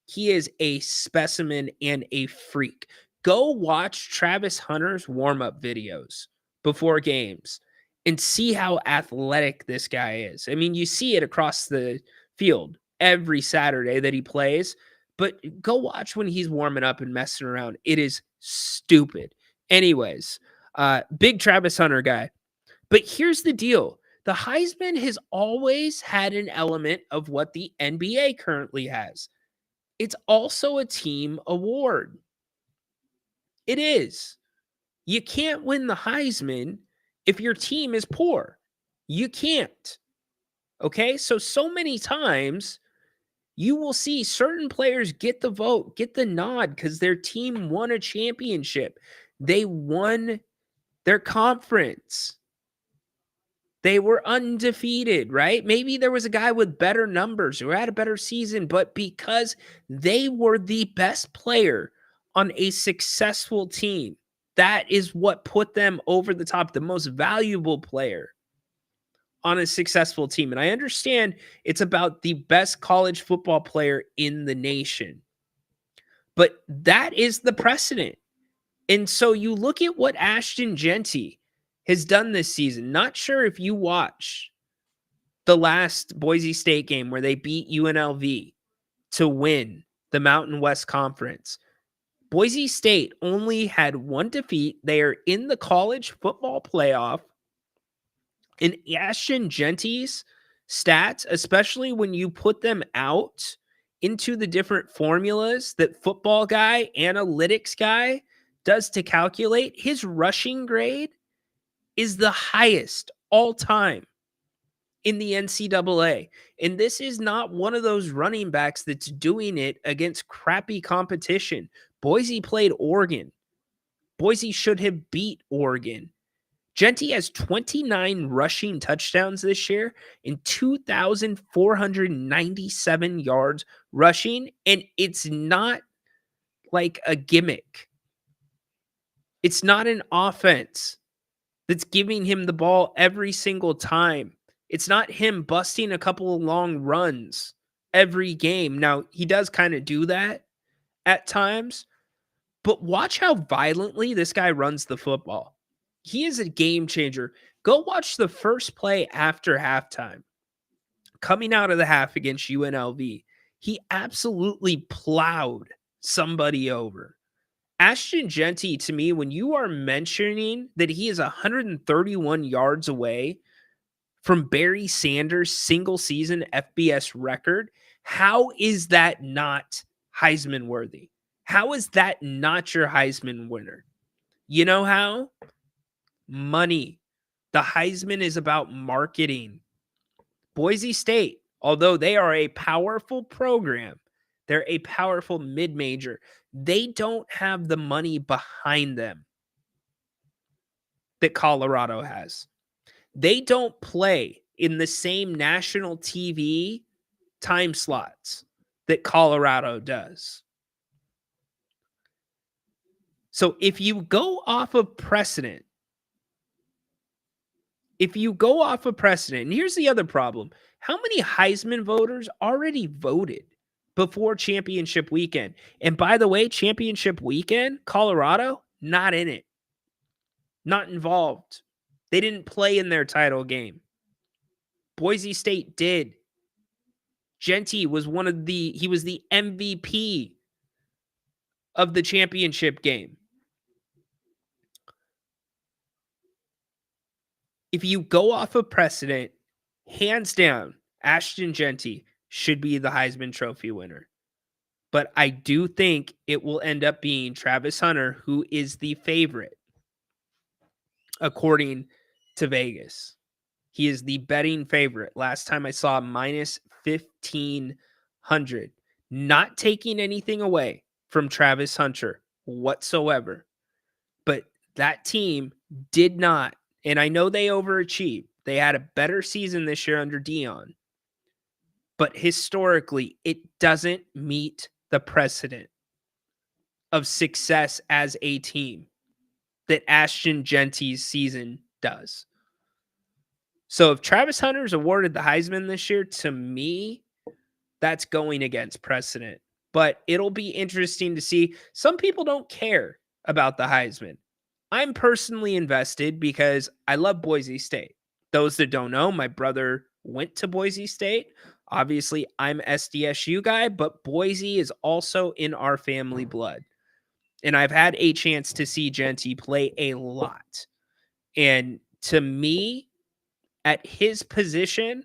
He is a specimen and a freak. Go watch Travis Hunter's warm-up videos before games and see how athletic this guy is. I mean, you see it across the field every Saturday that he plays, but go watch when he's warming up and messing around. It is stupid. Anyways, big Travis Hunter guy. But here's the deal. The Heisman has always had an element of what the NBA currently has. It's also a team award. It is. You can't win the Heisman if your team is poor. You can't. Okay? So many times you will see certain players get the vote, get the nod because their team won a championship. They won their conference. They were undefeated, right? Maybe there was a guy with better numbers who had a better season, but because they were the best player on a successful team, that is what put them over the top, the most valuable player on a successful team. And I understand it's about the best college football player in the nation. But that is the precedent. And so you look at what Ashton Jeanty has done this season. Not sure if you watched the last Boise State game where they beat UNLV to win the Mountain West Conference. Boise State only had one defeat. They are in the college football playoff. And Ashton Jeanty's stats, especially when you put them out into the different formulas that Football Guy, Analytics Guy does to calculate, his rushing grade is the highest all time in the NCAA. And this is not one of those running backs that's doing it against crappy competition. Boise played Oregon. Boise should have beat Oregon. Jeanty has 29 rushing touchdowns this year and 2,497 yards rushing, and it's not like a gimmick. It's not an offense that's giving him the ball every single time. It's not him busting a couple of long runs every game. Now, he does kind of do that at times, but watch how violently this guy runs the football. He is a game changer. Go watch the first play after halftime. Coming out of the half against UNLV, he absolutely plowed somebody over. Ashton Jeanty, to me, when you are mentioning that he is 131 yards away from Barry Sanders' single season FBS record, how is that not Heisman worthy? How is that not your Heisman winner? You know how? Money. The Heisman is about marketing. Boise State, although they are a powerful program, they're a powerful mid-major, they don't have the money behind them that Colorado has. They don't play in the same national TV time slots that Colorado does. So if you go off of precedent, and here's the other problem. How many Heisman voters already voted before championship weekend? And by the way, championship weekend, Colorado, not in it. Not involved. They didn't play in their title game. Boise State did. Jeanty was he was the MVP of the championship game. If you go off of precedent, hands down, Ashton Jeanty should be the Heisman Trophy winner. But I do think it will end up being Travis Hunter, who is the favorite, according to Vegas. He is the betting favorite. Last time I saw minus 1,500. Not taking anything away from Travis Hunter whatsoever. But that team did not, and I know they overachieved. They had a better season this year under Dion. But historically, it doesn't meet the precedent of success as a team that Ashton Jeanty's season does. So if Travis Hunter is awarded the Heisman this year, to me, that's going against precedent. But it'll be interesting to see. Some people don't care about the Heisman. I'm personally invested because I love Boise State. Those that don't know, my brother went to Boise State. Obviously, I'm SDSU guy, but Boise is also in our family blood. And I've had a chance to see Jeanty play a lot. And to me, at his position,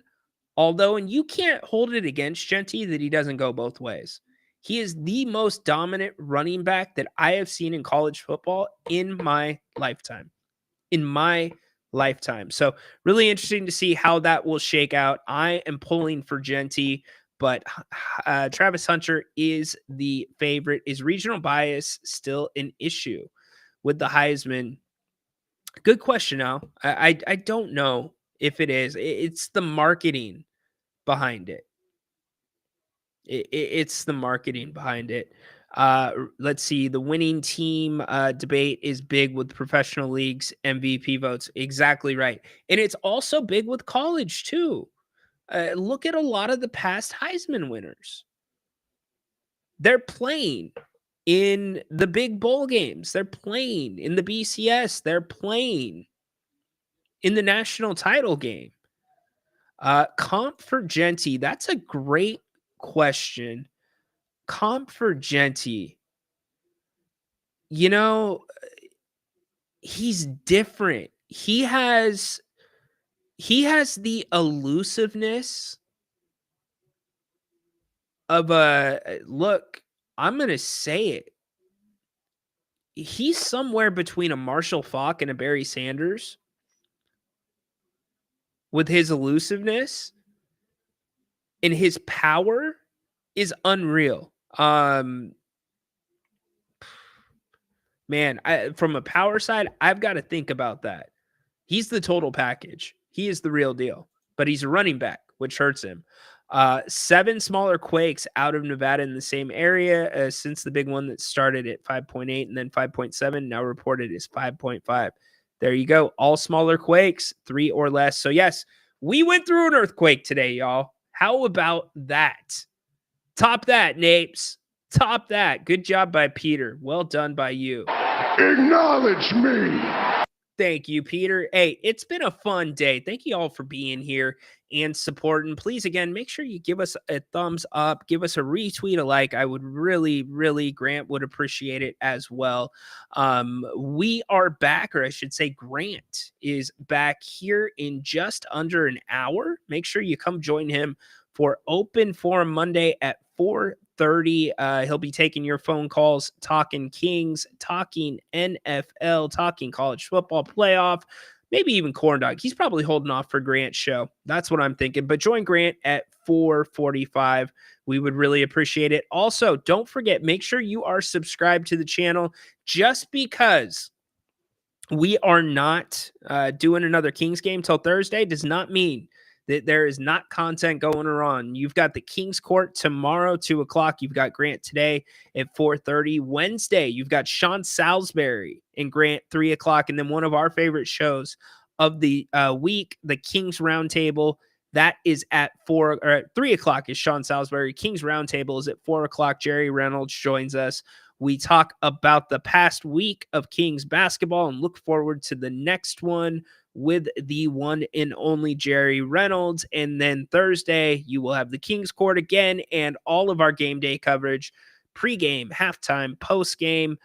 although, and you can't hold it against Jeanty that he doesn't go both ways. He is the most dominant running back that I have seen in college football in my lifetime. So really interesting to see how that will shake out. I am pulling for Jeanty, but Travis Hunter is the favorite. Is regional bias still an issue with the Heisman? Good question, Al. I don't know if it is. It's the marketing behind it. It's the marketing behind it. Let's see. The winning team debate is big with professional leagues MVP votes. Exactly right. And it's also big with college too. Look at a lot of the past Heisman winners. They're playing in the big bowl games. They're playing in the BCS. They're playing in the national title game. Comp for Genty. That's a great question. Comp for Genty. You know, he's different. He has the elusiveness of a look. I'm going to say it. He's somewhere between a Marshall Faulk and a Barry Sanders with his elusiveness, and his power is unreal. Man, from a power side, I've got to think about that. He's the total package. He is the real deal, but he's a running back, which hurts him. 7 smaller quakes out of Nevada in the same area since the big one that started at 5.8 and then 5.7, now reported is 5.5. There you go. All smaller quakes, 3 or less. So yes, we went through an earthquake today, y'all. How about that? Top that, Napes. Top that. Good job by Peter. Well done by you. Acknowledge me. Thank you, Peter. Hey, it's been a fun day. Thank you all for being here and supporting. Please, again, make sure you give us a thumbs up, give us a retweet, a like. I would really, Grant would appreciate it as well. We are back, or I should say Grant is back here in just under an hour. Make sure you come join him for Open Forum Monday at 4:30. He'll be taking your phone calls, talking Kings, talking NFL, talking college football playoff, maybe even corn dog. He's probably holding off for Grant's show. That's what I'm thinking. But join Grant at 4:45. We would really appreciate it. Also, don't forget, make sure you are subscribed to the channel. Just because we are not doing another Kings game till Thursday does not mean that there is not content going on. You've got the Kings Court tomorrow, 2 o'clock. You've got Grant today at 4:30. Wednesday, you've got Sean Salisbury and Grant, 3 o'clock. And then one of our favorite shows of the week, the Kings Roundtable. That is at 3 o'clock is Sean Salisbury. Kings Roundtable is at 4 o'clock. Jerry Reynolds joins us. We talk about the past week of Kings basketball and look forward to the next one with the one and only Jerry Reynolds. And then Thursday, you will have the Kings Court again and all of our game day coverage, pregame, halftime, postgame.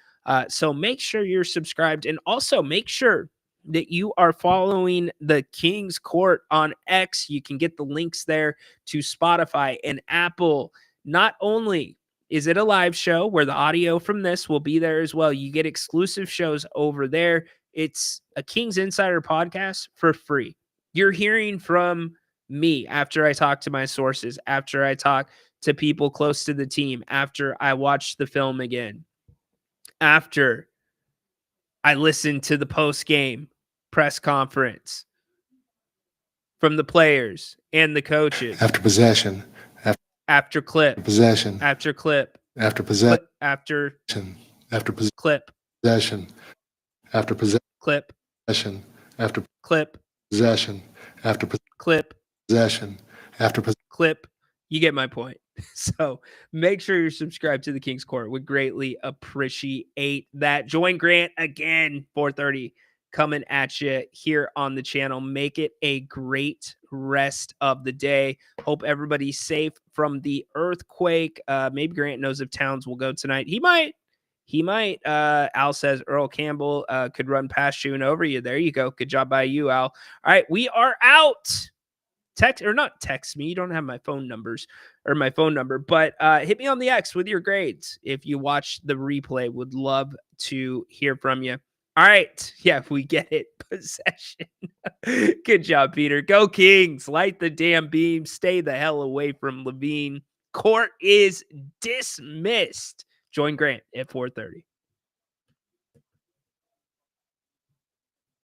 So make sure you're subscribed, and also make sure that you are following the Kings Court on X. You can get the links there to Spotify and Apple. Not only is it a live show where the audio from this will be there as well, you get exclusive shows over there. It's a Kings Insider podcast for free. You're hearing from me after I talk to my sources, after I talk to people close to the team, after I watch the film again, after I listen to the post-game press conference from the players and the coaches. After possession. After clip. Possession. After clip. After possession. After After clip. Possession. After possession. Clip. Possession. After clip. Possession. After clip. Possession. After clip. You get my point. So make sure you're subscribed to the Kings Court. Would greatly appreciate that. Join Grant again, 4:30, coming at you here on the channel. Make it a great rest of the day. Hope everybody's safe from the earthquake. Maybe Grant knows if Towns will go tonight. He might. Al says Earl Campbell could run past you and over you. There you go. Good job by you, Al. All right, we are out. Text me. You don't have my phone number, but hit me on the X with your grades if you watch the replay. Would love to hear from you. All right. Yeah, we get it. Possession. Good job, Peter. Go Kings. Light the damn beam. Stay the hell away from Levine. Court is dismissed. Join Grant at 4:30.